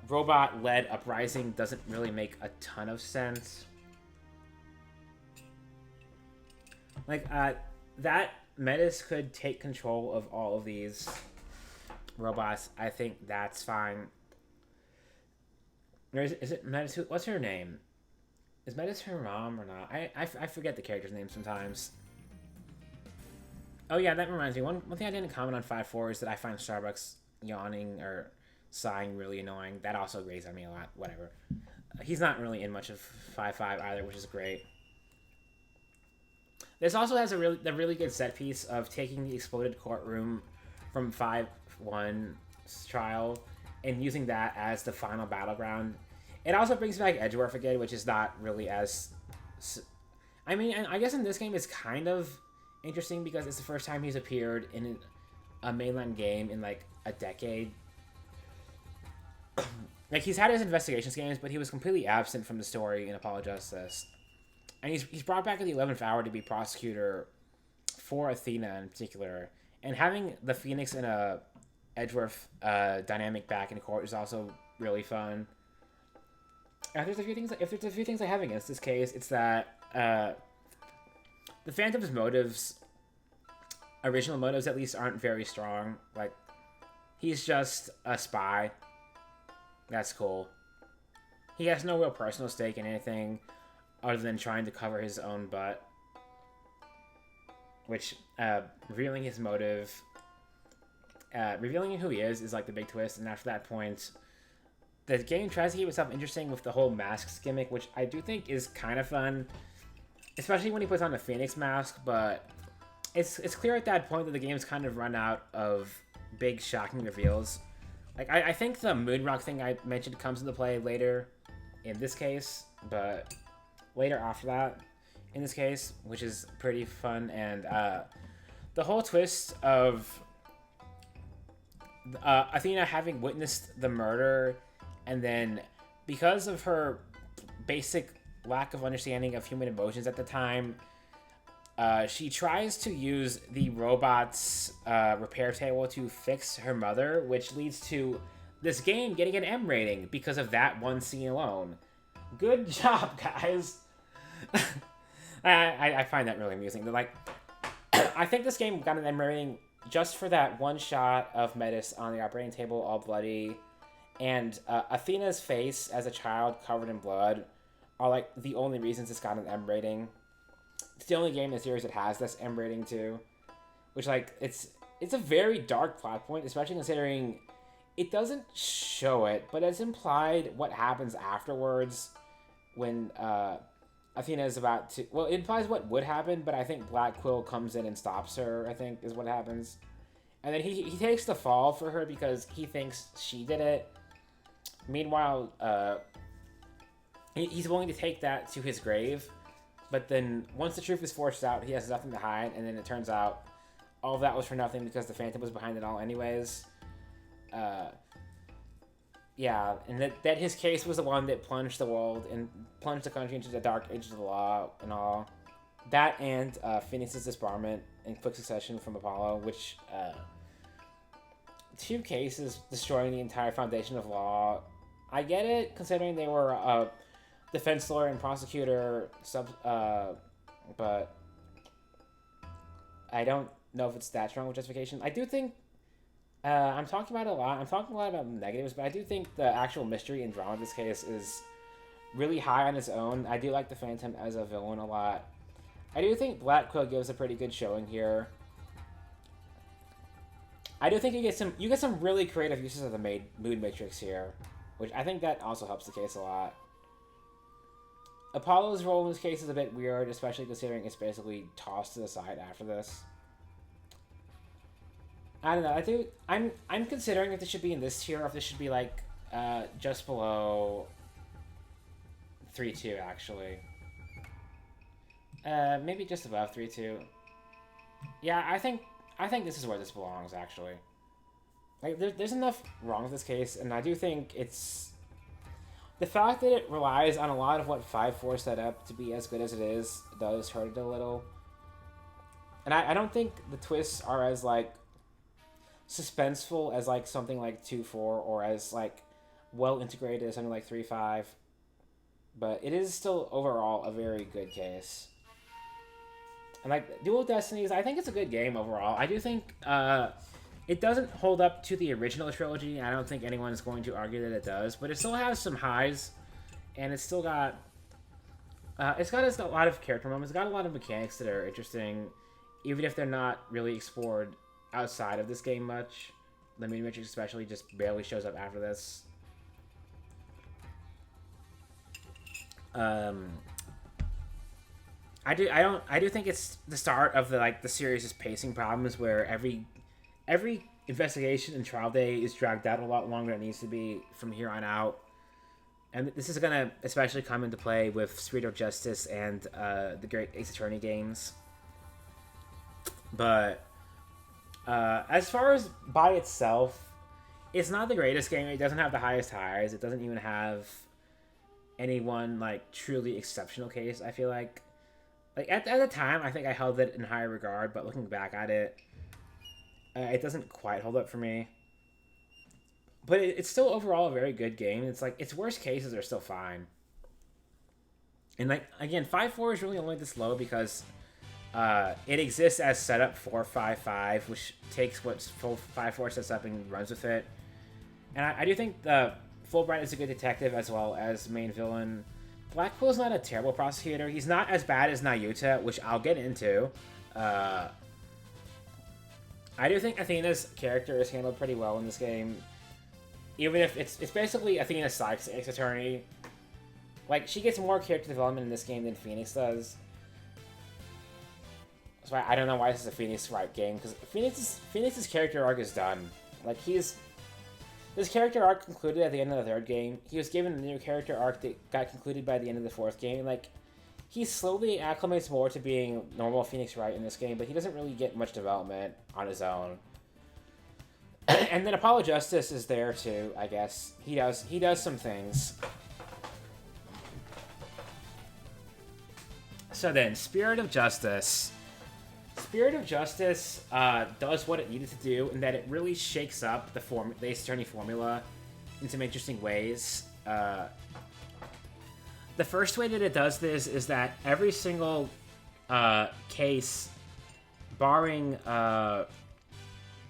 robot-led uprising doesn't really make a ton of sense. Like, that Metis could take control of all of these robots. I think that's fine. Or is it Metis? What's her name? Is Metis her mom or not? I forget the character's name sometimes. Oh yeah, that reminds me. One thing I didn't comment on 5-4 is that I find Starbucks yawning or sighing really annoying. That also grates on me a lot. Whatever. He's not really in much of 5-5 either, which is great. This also has a really good set piece of taking the exploded courtroom from 5-1's trial and using that as the final battleground. It also brings back Edgeworth again, which is not really as... I mean, I guess in this game it's kind of interesting because it's the first time he's appeared in a mainline game in like a decade. Like, he's had his investigations games, but he was completely absent from the story in Apollo Justice. And he's brought back at the 11th hour to be prosecutor for Athena in particular. And having the Phoenix and a Edgeworth dynamic back in court is also really fun. If there's a few things I have against this case, it's that the Phantom's motives, original motives at least, aren't very strong. Like, he's just a spy. That's cool. He has no real personal stake in anything other than trying to cover his own butt. Which, revealing his motive, revealing who he is like the big twist, and after that point, the game tries to keep itself interesting with the whole masks gimmick, which I do think is kind of fun, especially when he puts on the Phoenix mask, but it's clear at that point that the game's kind of run out of big, shocking reveals. Like, I think the Moonrock thing I mentioned comes into play later in this case, but later after that in this case, which is pretty fun, and the whole twist of Athena having witnessed the murder, and then because of her basic lack of understanding of human emotions at the time, she tries to use the robot's repair table to fix her mother, which leads to this game getting an M rating because of that one scene alone. Good job, guys. I find that really amusing. They're like, I think this game got an M rating just for that one shot of Metis on the operating table, all bloody, and Athena's face as a child covered in blood are like the only reasons it's got an M rating. It's the only game in the series that has this M rating too, which, like, it's a very dark plot point, especially considering it doesn't show it, but it's implied what happens afterwards when Athena is about to... Well, it implies what would happen, but I think Black Quill comes in and stops her, I think, is what happens. And then he takes the fall for her because he thinks she did it. Meanwhile, he's willing to take that to his grave. But then, once the truth is forced out, he has nothing to hide, and then it turns out all of that was for nothing because the Phantom was behind it all anyways. Yeah, and that his case was the one that plunged the world and plunged the country into the dark ages of the law and all. That and Phoenix's disbarment in quick succession from Apollo, which, two cases destroying the entire foundation of law. I get it, considering they were a defense lawyer and prosecutor, but I don't know if it's that strong of justification. I do think I'm talking about it a lot. I'm talking a lot about negatives, but I do think the actual mystery and drama of this case is really high on its own. I do like the Phantom as a villain a lot. I do think Black Quill gives a pretty good showing here. I do think you get some really creative uses of the mood matrix here, which I think that also helps the case a lot. Apollo's role in this case is a bit weird, especially considering it's basically tossed to the side after this. I don't know. I'm considering if this should be in this tier or if this should be like just below 3-2 actually. Maybe just above 3-2. Yeah, I think this is where this belongs actually. Like there's enough wrong with this case, and I do think it's the fact that it relies on a lot of what 5-4 set up to be as good as it is does hurt it a little. And I don't think the twists are as like suspenseful as like something like 2-4 or as like well integrated as something like 3-5. But it is still overall a very good case. And like Dual Destinies, I think it's a good game overall. I do think it doesn't hold up to the original trilogy. I don't think anyone's going to argue that it does, but it still has some highs, and it's still got it's got a lot of character moments. It's got a lot of mechanics that are interesting, even if they're not really explored outside of this game much. The Moon Matrix especially just barely shows up after this. I do think it's the start of the series' pacing problems where every investigation and trial day is dragged out a lot longer than it needs to be from here on out. And this is gonna especially come into play with Spirit of Justice and the Great Ace Attorney games. But as far as by itself, it's not the greatest game. It doesn't have the highest highs. It doesn't even have any one like truly exceptional case. I feel like at the time, I think I held it in higher regard, but looking back at it, it doesn't quite hold up for me. But it's still overall a very good game. It's like its worst cases are still fine. And like again, 5-4 is really only this low because it exists as setup for 5-5, which takes what 5-4 sets up and runs with it. And I do think the Fulbright is a good detective as well as main villain. Blackpool's not a terrible prosecutor. He's not as bad as Nayuta, which I'll get into. I do think Athena's character is handled pretty well in this game. Even if it's basically Athena Sykes' Ace Attorney. Like, she gets more character development in this game than Phoenix does. That's why I don't know why this is a Phoenix Wright game, because Phoenix's character arc is done. Like, his character arc concluded at the end of the third game. He was given a new character arc that got concluded by the end of the fourth game. Like, he slowly acclimates more to being normal Phoenix Wright in this game, but he doesn't really get much development on his own. And then Apollo Justice is there too, I guess. He does some things. So then, Spirit of Justice. Spirit of Justice does what it needed to do in that it really shakes up the Ace Attorney formula in some interesting ways. The first way that it does this is that every single case, barring 6-1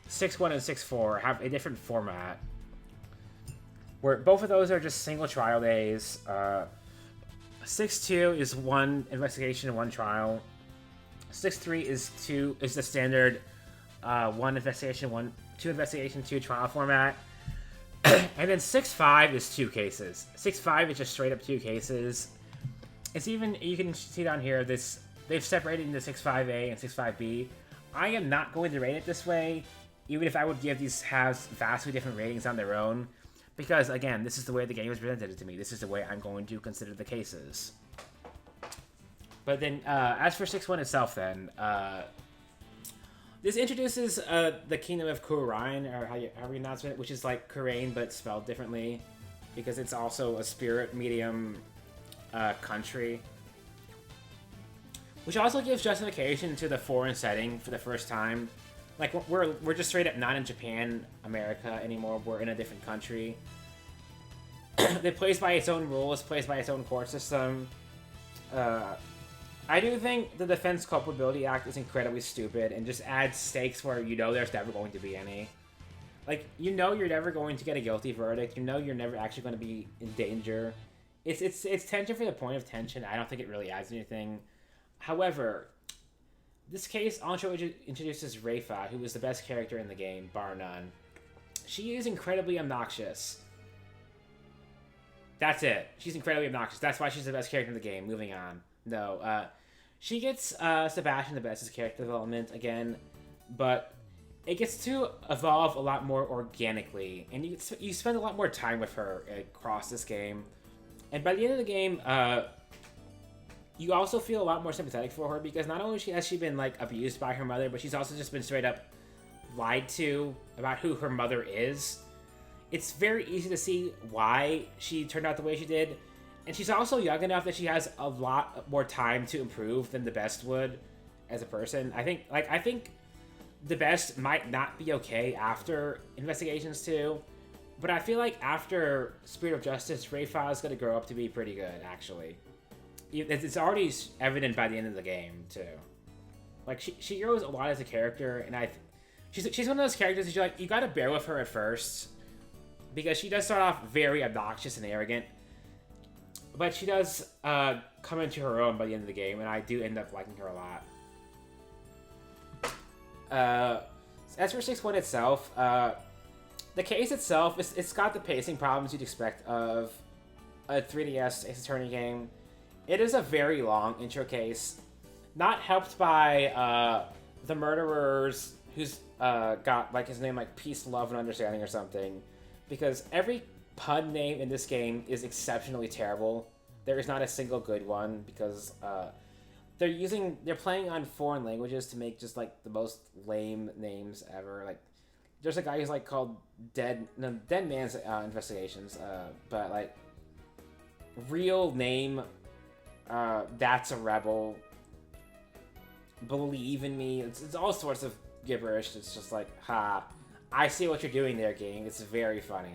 and 6-4, have a different format. Where both of those are just single trial days. 6-2 is one investigation and one trial. 6-3 is the standard one investigation, two investigation, two trial format. And then 6-5 is two cases. 6-5 is just straight up two cases. It's even, you can see down here, they've separated into 6-5A and 6-5B. I am not going to rate it this way, even if I would give these halves vastly different ratings on their own. Because, again, this is the way the game is presented to me. This is the way I'm going to consider the cases. But then, as for 6-1 itself, then, this introduces the Kingdom of Kurain, or how you pronounce it, which is like Kurain but spelled differently, because it's also a spirit medium country. Which also gives justification to the foreign setting for the first time. Like, we're just straight up not in Japan, America anymore. We're in a different country. It plays by its own rules, plays by its own court system. I do think the Defense Culpability Act is incredibly stupid and just adds stakes where you know there's never going to be any. like, you know you're never going to get a guilty verdict. You know you're never actually going to be in danger. It's tension for the point of tension. I don't think it really adds anything. However, this case also introduces Rayfa, who was the best character in the game, bar none. She is incredibly obnoxious. That's it. She's incredibly obnoxious. That's why she's the best character in the game. Moving on. No, she gets Sebastian the best's character development again, but it gets to evolve a lot more organically, and you spend a lot more time with her across this game. And by the end of the game, you also feel a lot more sympathetic for her, because not only has she been like abused by her mother, but she's also just been straight up lied to about who her mother is. It's very easy to see why she turned out the way she did, and she's also young enough that she has a lot more time to improve than the best would as a person. I think the best might not be okay after Investigations 2, but I feel like after Spirit of Justice, Rayfa is going to grow up to be pretty good, actually. It's already evident by the end of the game, too. Like, she grows a lot as a character, and she's one of those characters that you gotta bear with her at first, because she does start off very obnoxious and arrogant, but she does come into her own by the end of the game, and I do end up liking her a lot. As for 6.1 itself, the case itself, it's got the pacing problems you'd expect of a 3DS Ace Attorney game. It is a very long intro case, not helped by the murderers who's got like his name like Peace, Love, and Understanding or something, because every pun name in this game is exceptionally terrible. There is not a single good one, because they're playing on foreign languages to make just like the most lame names ever. Like, there's a guy who's like called Dead Man's Investigations, but like real name, That's a Rebel, Believe in Me. It's all sorts of gibberish. It's just like, ha, I see what you're doing there, game. It's very funny.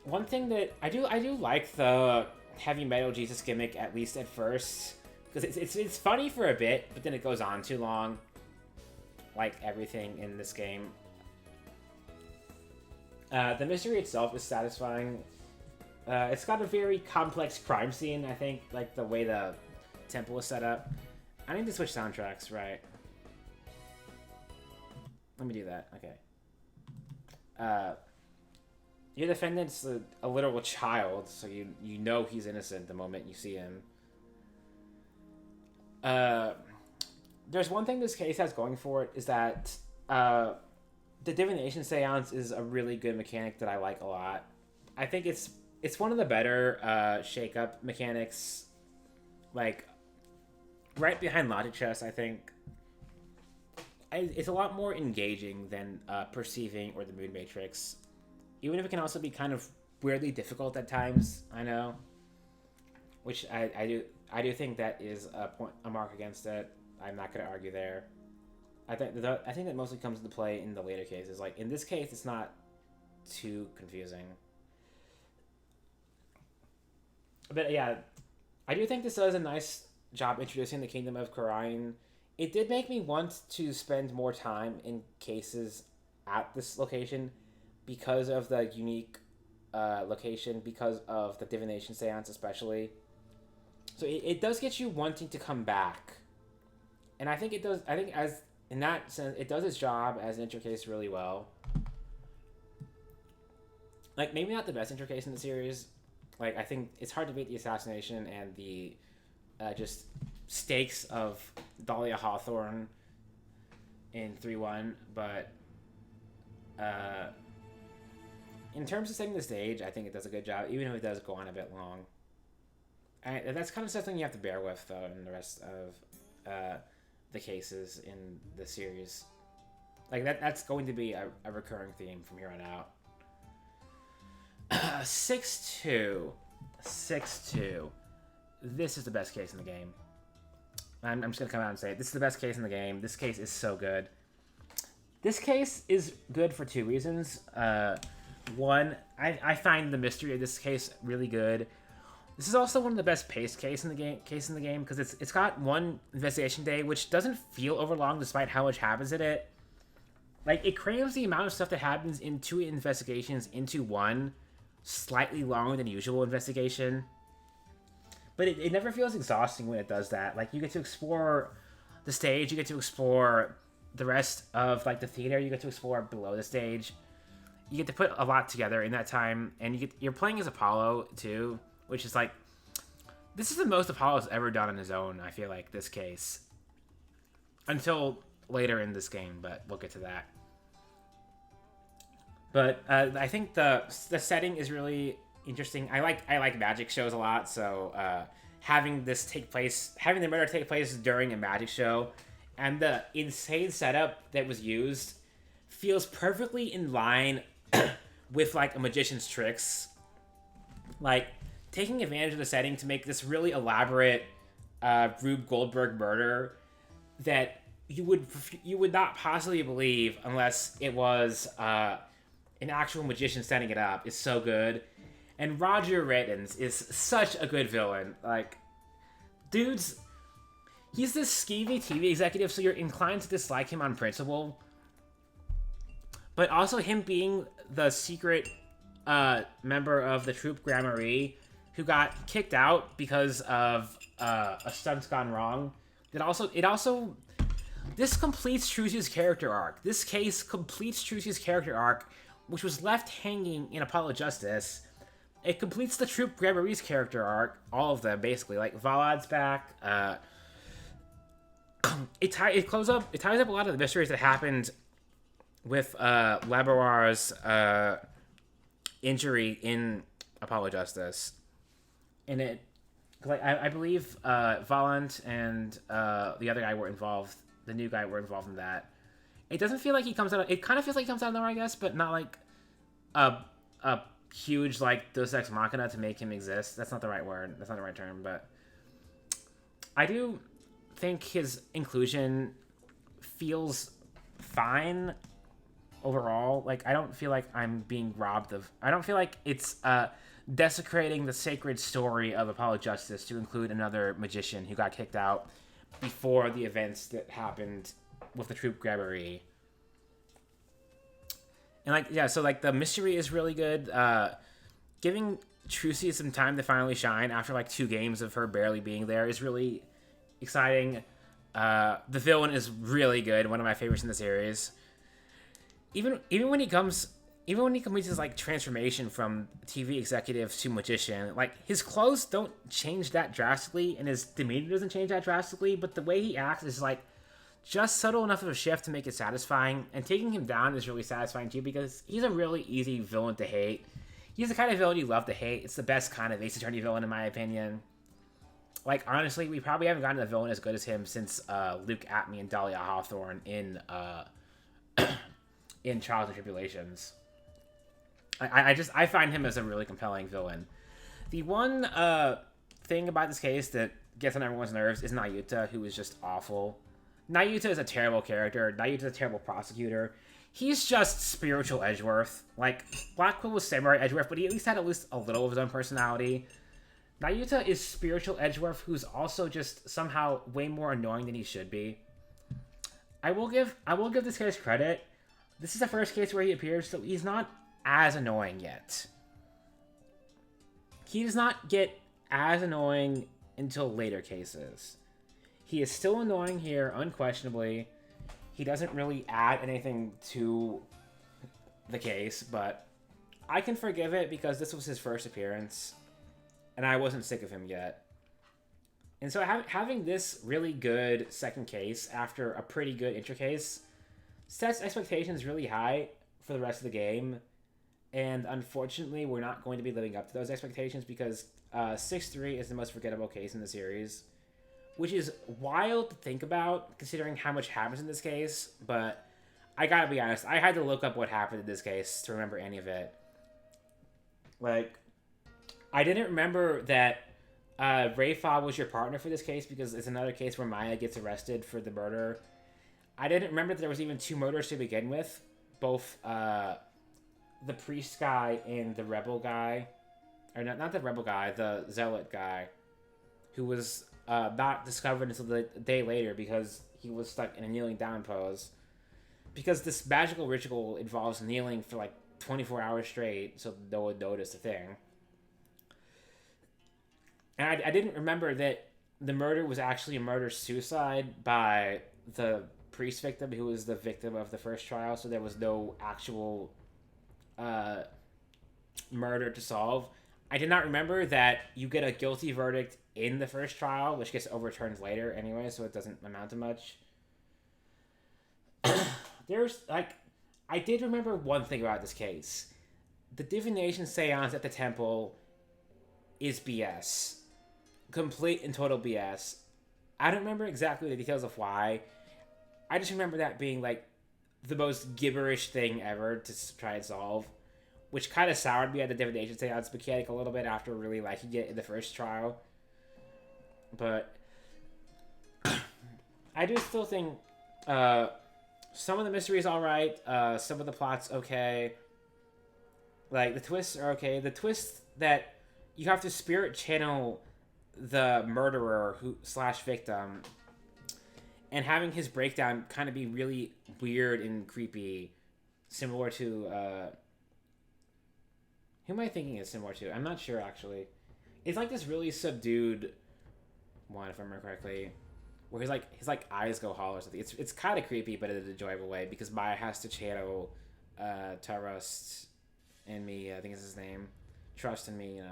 One thing that I do like the heavy metal Jesus gimmick, at least at first, because it's funny for a bit, but then it goes on too long, like everything in this game. The mystery itself is satisfying. It's got a very complex crime scene, I think, like the way the temple is set up. I need to switch soundtracks, right? Let me do that. Okay. Your defendant's a literal child, so you know he's innocent the moment you see him. There's one thing this case has going for it, is that the divination seance is a really good mechanic that I like a lot. I think it's one of the better shake-up mechanics, like right behind logic chess. I think it's a lot more engaging than perceiving or the mood matrix, even if it can also be kind of weirdly difficult at times. I know, which I do think that is a mark against it. I'm not going to argue there. I think that mostly comes into play in the later cases. Like in this case, it's not too confusing. But yeah, I do think this does a nice job introducing the Kingdom of Kharain. It did make me want to spend more time in cases at this location because of the unique location, because of the divination seance especially. So it does get you wanting to come back. And I think it does, as in that sense, it does its job as an intro case really well. Like, maybe not the best intro case in the series. Like, I think it's hard to beat the assassination and the just stakes of Dahlia Hawthorne in 3-1, but in terms of setting the stage, I think it does a good job, even if it does go on a bit long. And that's kind of something you have to bear with, though, in the rest of the cases in the series. Like, that's going to be a recurring theme from here on out. 6-2. 6-2. This is the best case in the game. I'm just going to come out and say it. This is the best case in the game. This case is so good. This case is good for two reasons. One, I find the mystery of this case really good. This is also one of the best paced case in the game because it's got one investigation day, which doesn't feel overlong despite how much happens in it. Like, it crams the amount of stuff that happens in 2 investigations into one slightly longer than usual investigation. But it never feels exhausting when it does that. Like, you get to explore the stage, you get to explore the rest of, like, the theater, you get to explore below the stage. You get to put a lot together in that time, and you're playing as Apollo, too, which is, like, this is the most Apollo's ever done on his own, I feel like, this case. Until later in this game, but we'll get to that. But I think the setting is really interesting. I like magic shows a lot, so having the murder take place during a magic show, and the insane setup that was used feels perfectly in line with like a magician's tricks, like taking advantage of the setting to make this really elaborate Rube Goldberg murder that you would not possibly believe unless it was an actual magician setting it up is so good. And Roger Reddens is such a good villain. Like, he's this skeevy TV executive, so you're inclined to dislike him on principle. But also him being the secret member of the troupe Grand Marie who got kicked out because of a stunt gone wrong. This completes Trucy's character arc. This case completes Trucy's character arc, which was left hanging in Apollo Justice. It completes the troupe Grand Marie's character arc, all of them basically. Like Valad's back. It ties up a lot of the mysteries that happened with Laboir's injury in Apollo Justice, and it, like I believe Valand and the other guy were involved. The new guy were involved in that. It doesn't feel like he comes out. It kind of feels like he comes out of nowhere, I guess, but not like a huge like Deus Ex Machina to make him exist. That's not the right word. That's not the right term. But I do think his inclusion feels fine overall. Like, I don't feel like I'm being robbed of. I don't feel like it's desecrating the sacred story of Apollo Justice to include another magician who got kicked out before the events that happened with the troupe Grand Marie. And like, yeah, so like the mystery is really good. Giving Trucy some time to finally shine after like 2 games of her barely being there is really exciting. The villain is really good, one of my favorites in the series. Even when he completes his like transformation from TV executive to magician, like his clothes don't change that drastically and his demeanor doesn't change that drastically, but the way he acts is like just subtle enough of a shift to make it satisfying, and taking him down is really satisfying too because he's a really easy villain to hate. He's the kind of villain you love to hate. It's the best kind of Ace Attorney villain in my opinion. Like, honestly, we probably haven't gotten a villain as good as him since Luke Atme and Dahlia Hawthorne in Trials and Tribulations. I find him as a really compelling villain. The one thing about this case that gets on everyone's nerves is Nayuta, who is just awful. Nayuta is a terrible character. Nayuta is a terrible prosecutor. He's just spiritual Edgeworth. Like, Black Quill was samurai Edgeworth, but he at least had a little of his own personality. Nayuta is spiritual Edgeworth, who's also just somehow way more annoying than he should be. I will give this case credit. This is the first case where he appears, so he's not as annoying yet. He does not get as annoying until later cases. He is still annoying here, unquestionably. He doesn't really add anything to the case, but I can forgive it because this was his first appearance, and I wasn't sick of him yet. And so having this really good second case after a pretty good intro case sets expectations really high for the rest of the game. And unfortunately, we're not going to be living up to those expectations because 6-3 is the most forgettable case in the series, which is wild to think about considering how much happens in this case. But I gotta be honest, I had to look up what happened in this case to remember any of it. Like, I didn't remember that Rayfa was your partner for this case because it's another case where Maya gets arrested for the murder. I didn't remember that there was even 2 murders to begin with, both the priest guy and the rebel guy, or not the rebel guy, the zealot guy, who was not discovered until the day later because he was stuck in a kneeling down pose. because this magical ritual involves kneeling for like 24 hours straight so no one noticed a thing. And I didn't remember that the murder was actually a murder-suicide by the priest victim who was the victim of the first trial, so there was no actual murder to solve. I did not remember that you get a guilty verdict in the first trial, which gets overturned later anyway, so it doesn't amount to much. There's, like, I did remember one thing about this case. The divination seance at the temple is BS. Complete and total BS. I don't remember exactly the details of why. I just remember that being, like, the most gibberish thing ever to try and solve, which kind of soured me at the divination seance mechanic a little bit after really liking it in the first trial. But I do still think some of the mystery is alright, some of the plot's okay. Like, the twists are okay. The twist that you have to spirit channel the murderer / victim, and having his breakdown kind of be really weird and creepy, similar to who am I thinking is similar to? I'm not sure actually. It's like this really subdued one, if I remember correctly, where his eyes go hollow or something. It's kind of creepy, but in an enjoyable way, because Maya has to channel Trust in me. I think is his name. Trust in me,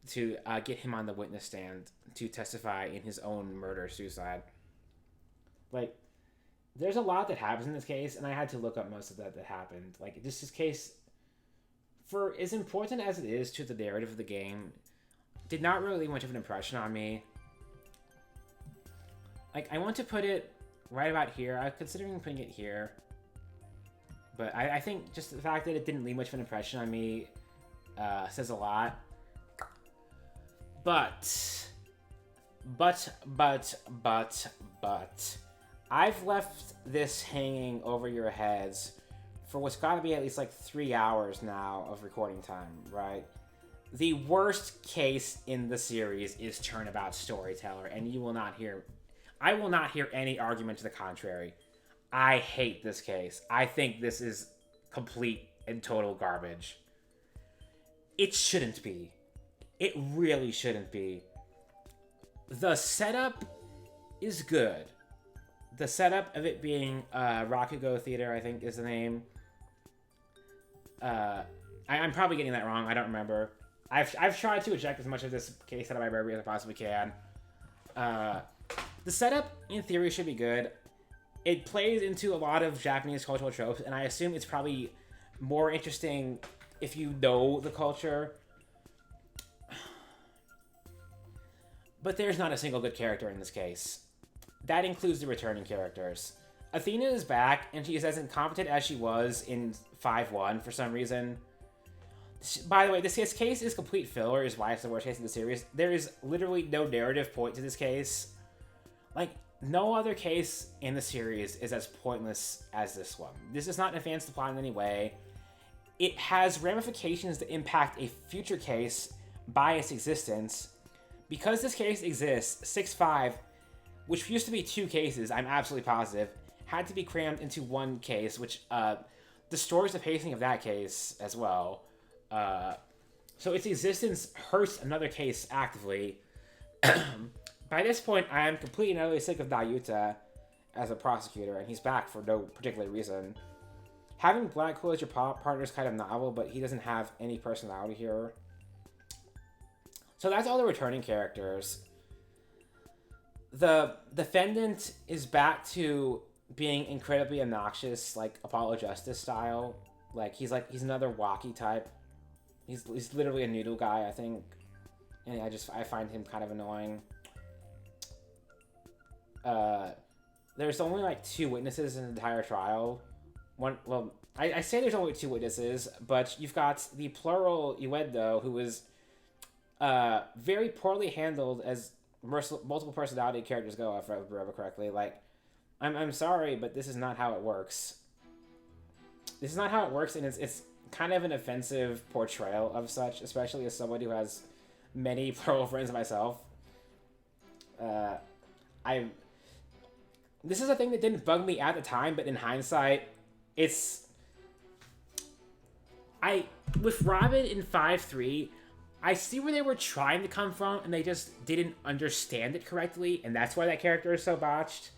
to get him on the witness stand to testify in his own murder-suicide. Like, there's a lot that happens in this case, and I had to look up most of that happened. Like, this case, for as important as it is to the narrative of the game, did not really leave much of an impression on me. Like, I want to put it right about here. I'm considering putting it here. But I think just the fact that it didn't leave much of an impression on me says a lot. But, I've left this hanging over your heads for what's got to be at least like 3 hours now of recording time, right? The worst case in the series is Turnabout Storyteller, and I will not hear any argument to the contrary. I hate this case. I think this is complete and total garbage. It shouldn't be. It really shouldn't be. The setup is good. The setup of it being Rakugo Theater, I think is the name. I'm probably getting that wrong. I don't remember. I've tried to eject as much of this case out of my memory as I possibly can. The setup, in theory, should be good. It plays into a lot of Japanese cultural tropes, and I assume it's probably more interesting if you know the culture. But there's not a single good character in this case. That includes the returning characters. Athena is back, and she is as incompetent as she was in 5-1 for some reason. By the way, this case is complete filler, is why it's the worst case in the series. There is literally no narrative point to this case. Like, no other case in the series is as pointless as this one. This does not advance the plot in any way. It has ramifications that impact a future case by its existence. Because this case exists, 6-5, which used to be 2 cases, I'm absolutely positive, had to be crammed into 1 case, which destroys the pacing of that case as well. So its existence hurts another case actively. By this point, I am completely and utterly sick of Nayuta as a prosecutor, and he's back for no particular reason. Having Black Quill as your partner is kind of novel, but he doesn't have any personality here. So that's all the returning characters. The defendant is back to being incredibly obnoxious, like Apollo Justice style. He's another Waki type. He's literally a noodle guy, I think. And I find him kind of annoying. There's only like 2 witnesses in the entire trial. I say there's only 2 witnesses, but you've got the plural Uedo, who was very poorly handled as multiple personality characters go, if I remember correctly. Like, I'm sorry, but this is not how it works. This is not how it works, and it's kind of an offensive portrayal of such, especially as someone who has many plural friends myself. this is a thing that didn't bug me at the time, but in hindsight, it's... With Robin in 5-3, I see where they were trying to come from, and they just didn't understand it correctly, and that's why that character is so botched.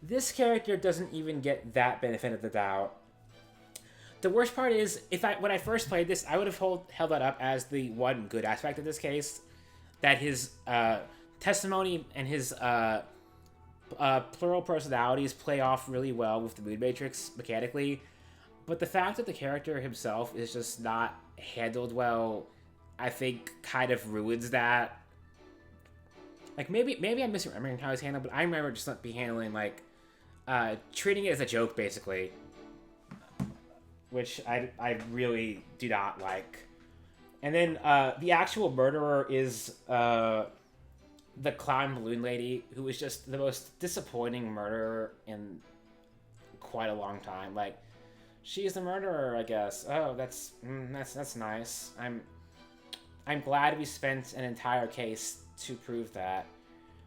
This character doesn't even get that benefit of the doubt. The worst part is, when I first played this, I would have held that up as the one good aspect of this case, that his testimony and his plural personalities play off really well with the mood matrix mechanically. But the fact that the character himself is just not handled well, I think, kind of ruins that. Like, maybe I'm misremembering how it's handled, but I remember just not be handling, like, treating it as a joke, basically. Which I really do not like. And then, the actual murderer is, the clown balloon lady, who is just the most disappointing murderer in quite a long time. Like, she's the murderer, I guess. Oh, that's nice. I'm glad we spent an entire case to prove that.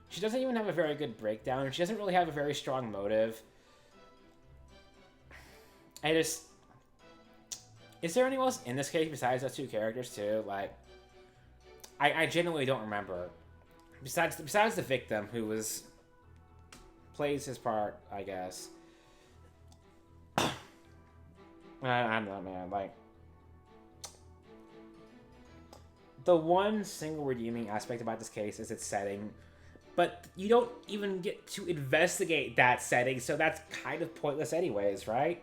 She doesn't even have a very good breakdown. She doesn't really have a very strong motive. Is there anyone else in this case besides those two characters too? Like, I genuinely don't remember. Besides the victim, who plays his part, I guess. I don't know, man. Like, the one single redeeming aspect about this case is its setting, but you don't even get to investigate that setting, so that's kind of pointless anyways, right?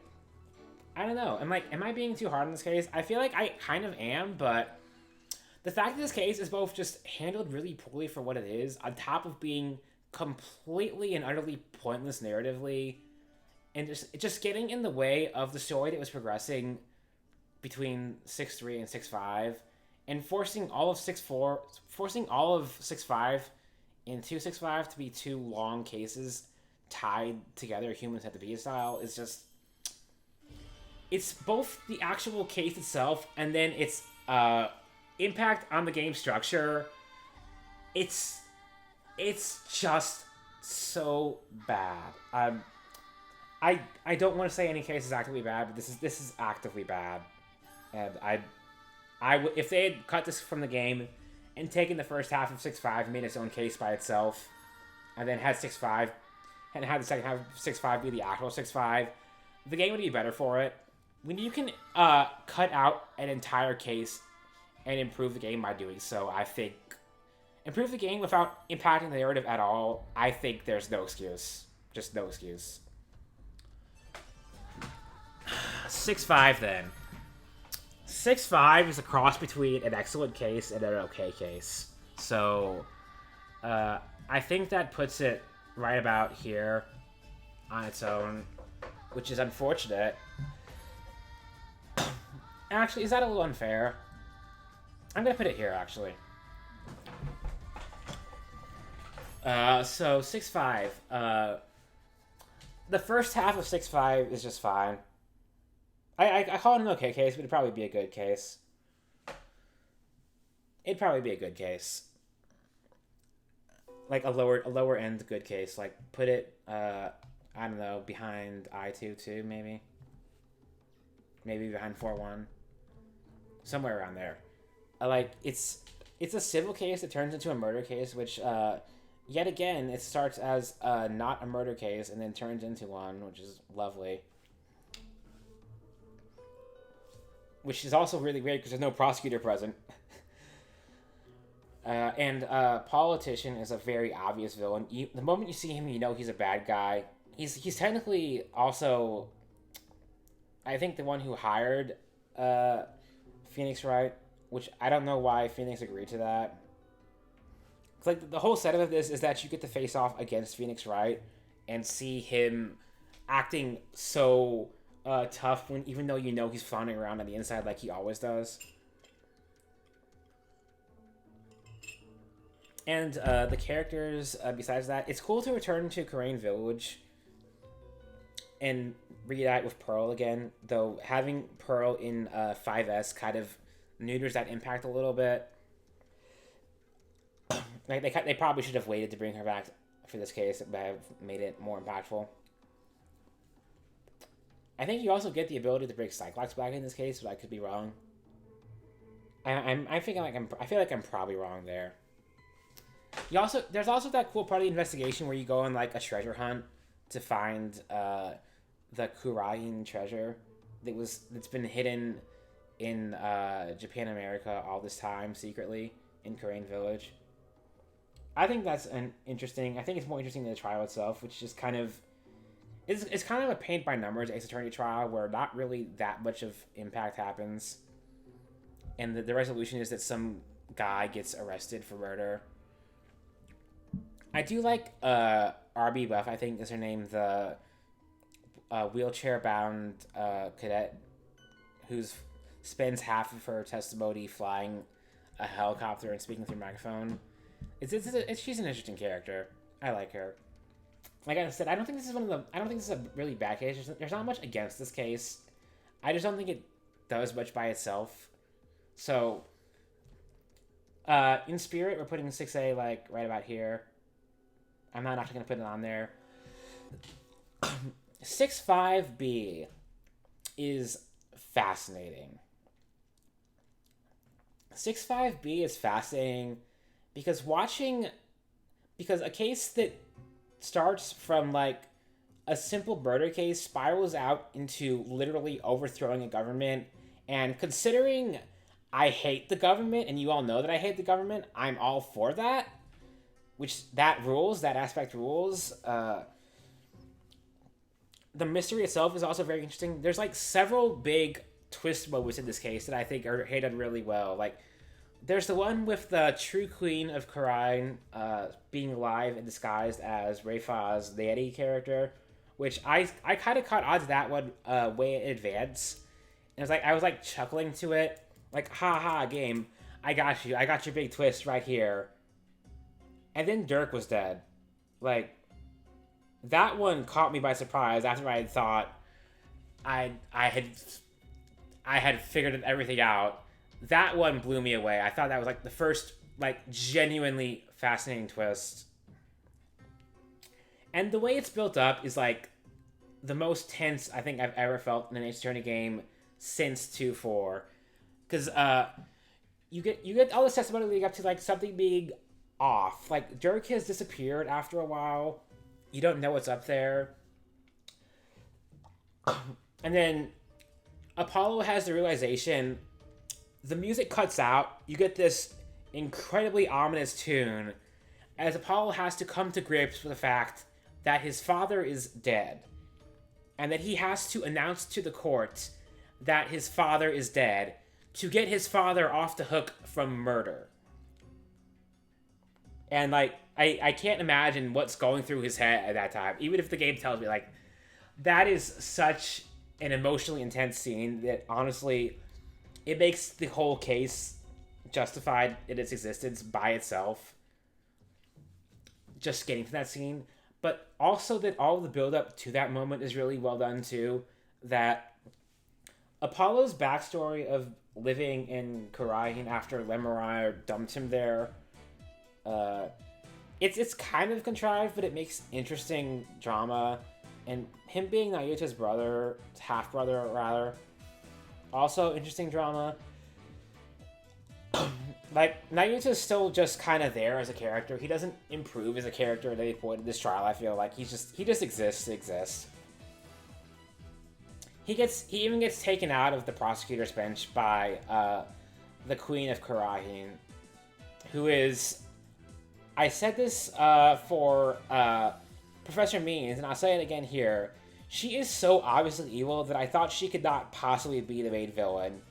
I don't know. Am I being too hard on this case? I feel like I kind of am, but the fact that this case is both just handled really poorly for what it is, on top of being completely and utterly pointless narratively, and just getting in the way of the story that was progressing between 6-3 and 6-5, and forcing all of 6-5 into 6-5 to be two long cases tied together humans have to be style is just... It's both the actual case itself and then its impact on the game structure. It's just so bad. I don't want to say any case is actively bad, but this is actively bad, and if they had cut this from the game and taken the first half of 6-5 and made its own case by itself, and then had 6-5 and had the second half of 6-5 be the actual 6-5, the game would be better for it. When you can cut out an entire case and improve the game by doing so, I think improve the game without impacting the narrative at all, I think there's no excuse. Just no excuse. 6-5 then. 6-5 is a cross between an excellent case and an okay case. So, I think that puts it right about here on its own, which is unfortunate. Actually, is that a little unfair? I'm gonna put it here, actually. So 6-5. The first half of 6-5 is just fine. I call it an okay case, but it'd probably be a good case. It'd probably be a good case. Like a lower end good case. Like put it I don't know, behind I-2-2 maybe. Maybe behind 4-1. Somewhere around there. Like it's a civil case that turns into a murder case, which yet again it starts as not a murder case and then turns into one, which is lovely. Which is also really weird because there's no prosecutor present. And Politician is a very obvious villain. The moment you see him, you know he's a bad guy. He's technically also, I think, the one who hired Phoenix Wright, which I don't know why Phoenix agreed to that. It's like the whole setup of this is that you get to face off against Phoenix Wright and see him acting so tough when even though you know he's floundering around on the inside like he always does. And the characters, besides that, it's cool to return to Crane Village and reunite with Pearl again, though having Pearl in 5S kind of neuters that impact a little bit. Like they probably should have waited to bring her back for this case that have made it more impactful. I think you also get the ability to bring Cyclops back in this case, but I could be wrong. I feel like I'm probably wrong there. There's also that cool part of the investigation where you go on like a treasure hunt to find the Kurain treasure that's been hidden in Japan America all this time secretly in Kurain Village. I think that's interesting. I think it's more interesting than the trial itself, which just kind of it's kind of a paint by numbers Ace Attorney trial where not really that much of impact happens, and the resolution is that some guy gets arrested for murder. I do like RB Buff, I think is her name, the wheelchair-bound cadet who spends half of her testimony flying a helicopter and speaking through a microphone. She's an interesting character. I like her. Like I said, I don't think this is a really bad case. There's not much against this case. I just don't think it does much by itself. So, in spirit, we're putting 6A like right about here. I'm not actually going to put it on there. 6-5B is fascinating. 6-5B is fascinating because a case that starts from like a simple murder case spirals out into literally overthrowing a government, and considering I hate the government and you all know that I hate the government, I'm all for that. That aspect rules. The mystery itself is also very interesting. There's like several big twist moments in this case that I think are handled really well. Like, there's the one with the true queen of Kurain being alive and disguised as Rayfa's nanny character, which I kind of caught on to that one way in advance. And I was like chuckling to it, like, ha ha, game, I got you. I got your big twist right here. And then Dirk was dead. Like, that one caught me by surprise after I had thought I had figured everything out. That one blew me away. I thought that was like the first like genuinely fascinating twist. And the way it's built up is like the most tense I think I've ever felt in an Ace Attorney game since 2-4. Because you get all this testimony leading up to like something being off. Like, Dirk has disappeared after a while. You don't know what's up there. And then Apollo has the realization. The music cuts out. You get this incredibly ominous tune as Apollo has to come to grips with the fact that his father is dead. And that he has to announce to the court that his father is dead to get his father off the hook from murder. And, like, I can't imagine what's going through his head at that time. Even if the game tells me, like, that is such an emotionally intense scene that, honestly, it makes the whole case justified in its existence by itself. Just getting to that scene. But also that all of the build-up to that moment is really well done, too. That Apollo's backstory of living in Kurain after Lemuriah dumped him there, it's kind of contrived, but it makes interesting drama. And him being Nayuta's brother, half-brother, rather, also interesting drama. Like, Nayuta's still just kind of there as a character. He doesn't improve as a character at any point in this trial, I feel like. He just exists to exist. He even gets taken out of the prosecutor's bench by the Queen of Kurain, who is... I said this for Professor Means, and I'll say it again here. She is so obviously evil that I thought she could not possibly be the main villain.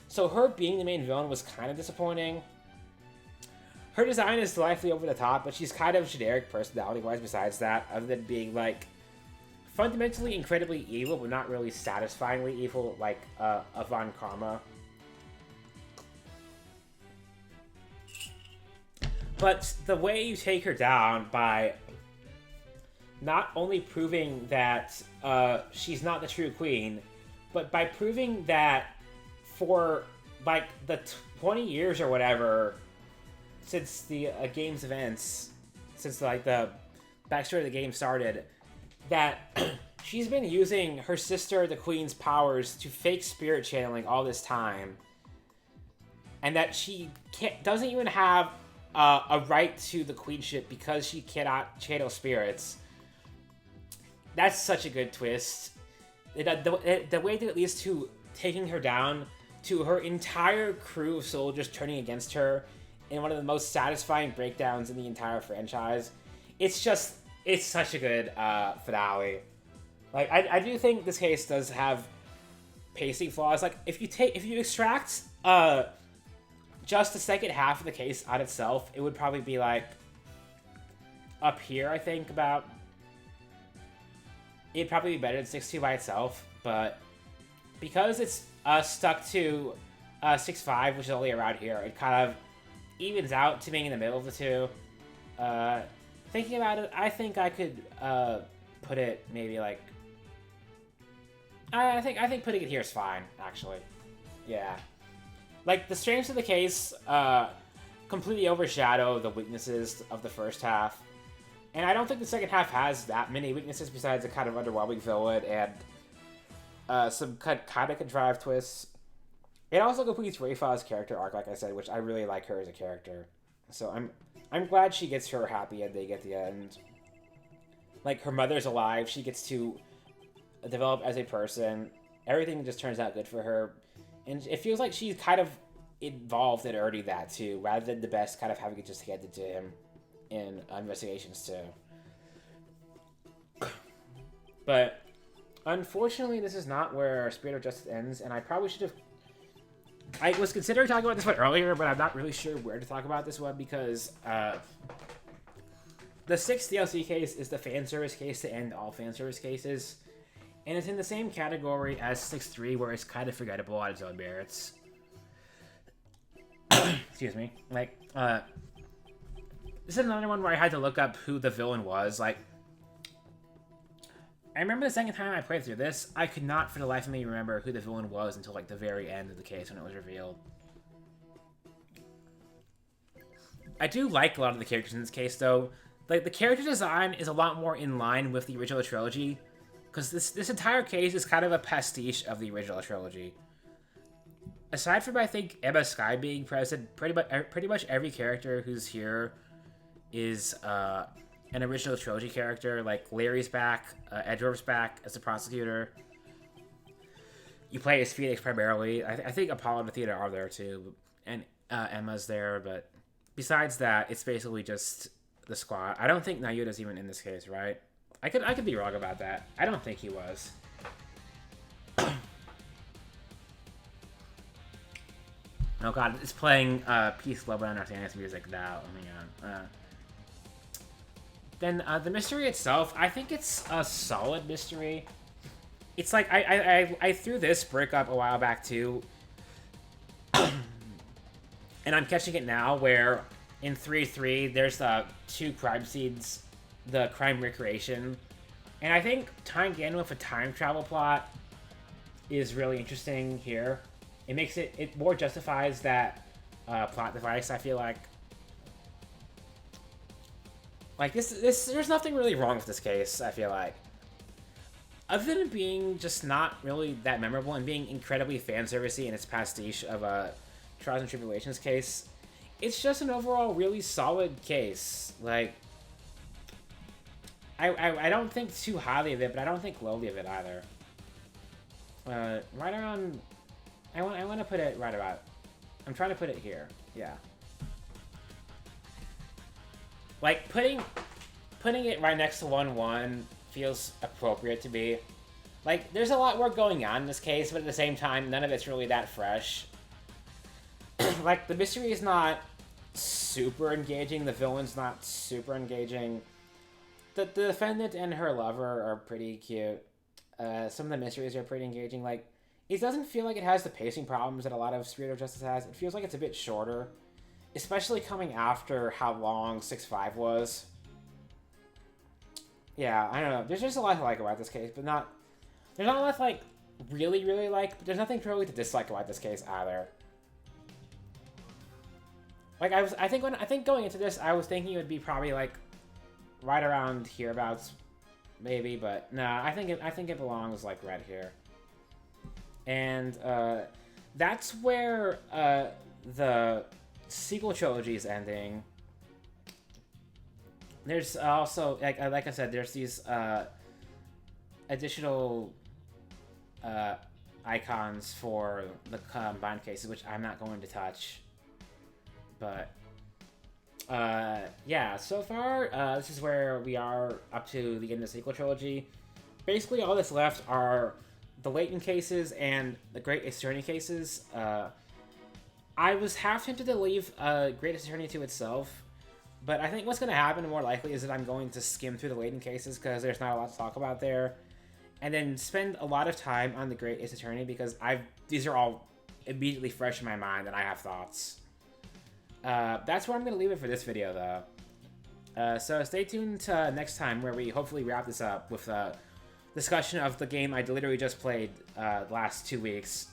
So her being the main villain was kind of disappointing. Her design is delightfully over the top, but she's kind of generic personality-wise besides that, other than being, like, fundamentally incredibly evil, but not really satisfyingly evil, like Von Karma. But the way you take her down by not only proving that she's not the true queen, but by proving that for, like, the 20 years or whatever since the game's events, since, like, the backstory of the game started, that she's been using her sister, the Queen's powers to fake spirit channeling all this time. And that she doesn't even have a right to the queenship because she cannot channel spirits. That's such a good twist. The way that it leads to taking her down, to her entire crew of soldiers turning against her, in one of the most satisfying breakdowns in the entire franchise. It's such a good finale. Like, I do think this case does have pacing flaws. Like, if you extract just the second half of the case on itself, it would probably be like up here, I think, about. It'd probably be better than 6-2 by itself, but because it's stuck to 6-5, which is only around here, it kind of evens out to being in the middle of the two. Thinking about it, I think I could put it maybe like. I think putting it here is fine, actually. Yeah, like the strengths of the case completely overshadow the weaknesses of the first half. And I don't think the second half has that many weaknesses besides a kind of underwhelming villain and some kind of contrived twists. It also completes Rayfa's character arc, like I said, which I really like her as a character. So I'm glad she gets her happy ending at the end. Like, her mother's alive, she gets to develop as a person. Everything just turns out good for her. And it feels like she's kind of involved in earning that, too, rather than the best kind of having it just handed to him in investigations too. But unfortunately, this is not where Spirit of Justice ends, and I probably should have. I was considering talking about this one earlier, but I'm not really sure where to talk about this one because the 6th DLC case is the fan service case to end all fan service cases, and it's in the same category as 6-3, where it's kind of forgettable on its own merits. Excuse me. Like, this is another one where I had to look up who the villain was. Like, I remember the second time I played through this, I could not for the life of me remember who the villain was until, like, the very end of the case when it was revealed. I do like a lot of the characters in this case, though. Like, the character design is a lot more in line with the original trilogy, because this entire case is kind of a pastiche of the original trilogy. Aside from, I think, Emma Skye being present, pretty much every character who's here is an original trilogy character. Like, Larry's back, Edward's back as the prosecutor. You play as Phoenix primarily. I think Apollo and Athena are there too, and Emma's there. But besides that, it's basically just the squad. I don't think Nayuta's even in this case, right? I could be wrong about that. I don't think he was. Oh god, it's playing Peace, Love, and Understanding's music now. Oh my god. Then the mystery itself, I think it's a solid mystery. It's like, I threw this brick up a while back too. And I'm catching it now where in 3-3 there's 2 crime scenes, the crime recreation. And I think tying in with a time travel plot is really interesting here. It makes it more justifies that plot device, I feel like. Like, there's nothing really wrong with this case, I feel like. Other than it being just not really that memorable and being incredibly fan-servicey in its pastiche of a Trials and Tribulations case, it's just an overall really solid case. Like, I don't think too highly of it, but I don't think lowly of it either. Right around... I want to put it right about... I'm trying to put it here. Yeah. Like, putting it right next to 1-1 feels appropriate to me. Like, there's a lot more going on in this case, but at the same time, none of it's really that fresh. Like, the mystery is not super engaging. The villain's not super engaging. The defendant and her lover are pretty cute. Some of the mysteries are pretty engaging. Like, it doesn't feel like it has the pacing problems that a lot of Spirit of Justice has. It feels like it's a bit shorter. Especially coming after how long 6-5 was. Yeah, I don't know. There's just a lot to like about this case, but not... There's not a lot to, like, really, really like, but there's nothing really to dislike about this case either. Like, I think going into this, I was thinking it would be probably, like, right around hereabouts, maybe. But nah, I think it belongs like right here. And that's where the sequel trilogy is ending. There's also like I said, there's these additional icons for the combined cases, which I'm not going to touch. But yeah, so far this is where we are up to the end of the sequel trilogy. Basically, all that's left are the latent cases and the Great Attorney cases. I was half tempted to leave Great Attorney to itself, but I think what's going to happen more likely is that I'm going to skim through the latent cases because there's not a lot to talk about there, and then spend a lot of time on the Great Attorney because these are all immediately fresh in my mind and I have thoughts. That's where I'm going to leave it for this video, though. So stay tuned next time where we hopefully wrap this up with a discussion of the game I literally just played the last 2 weeks.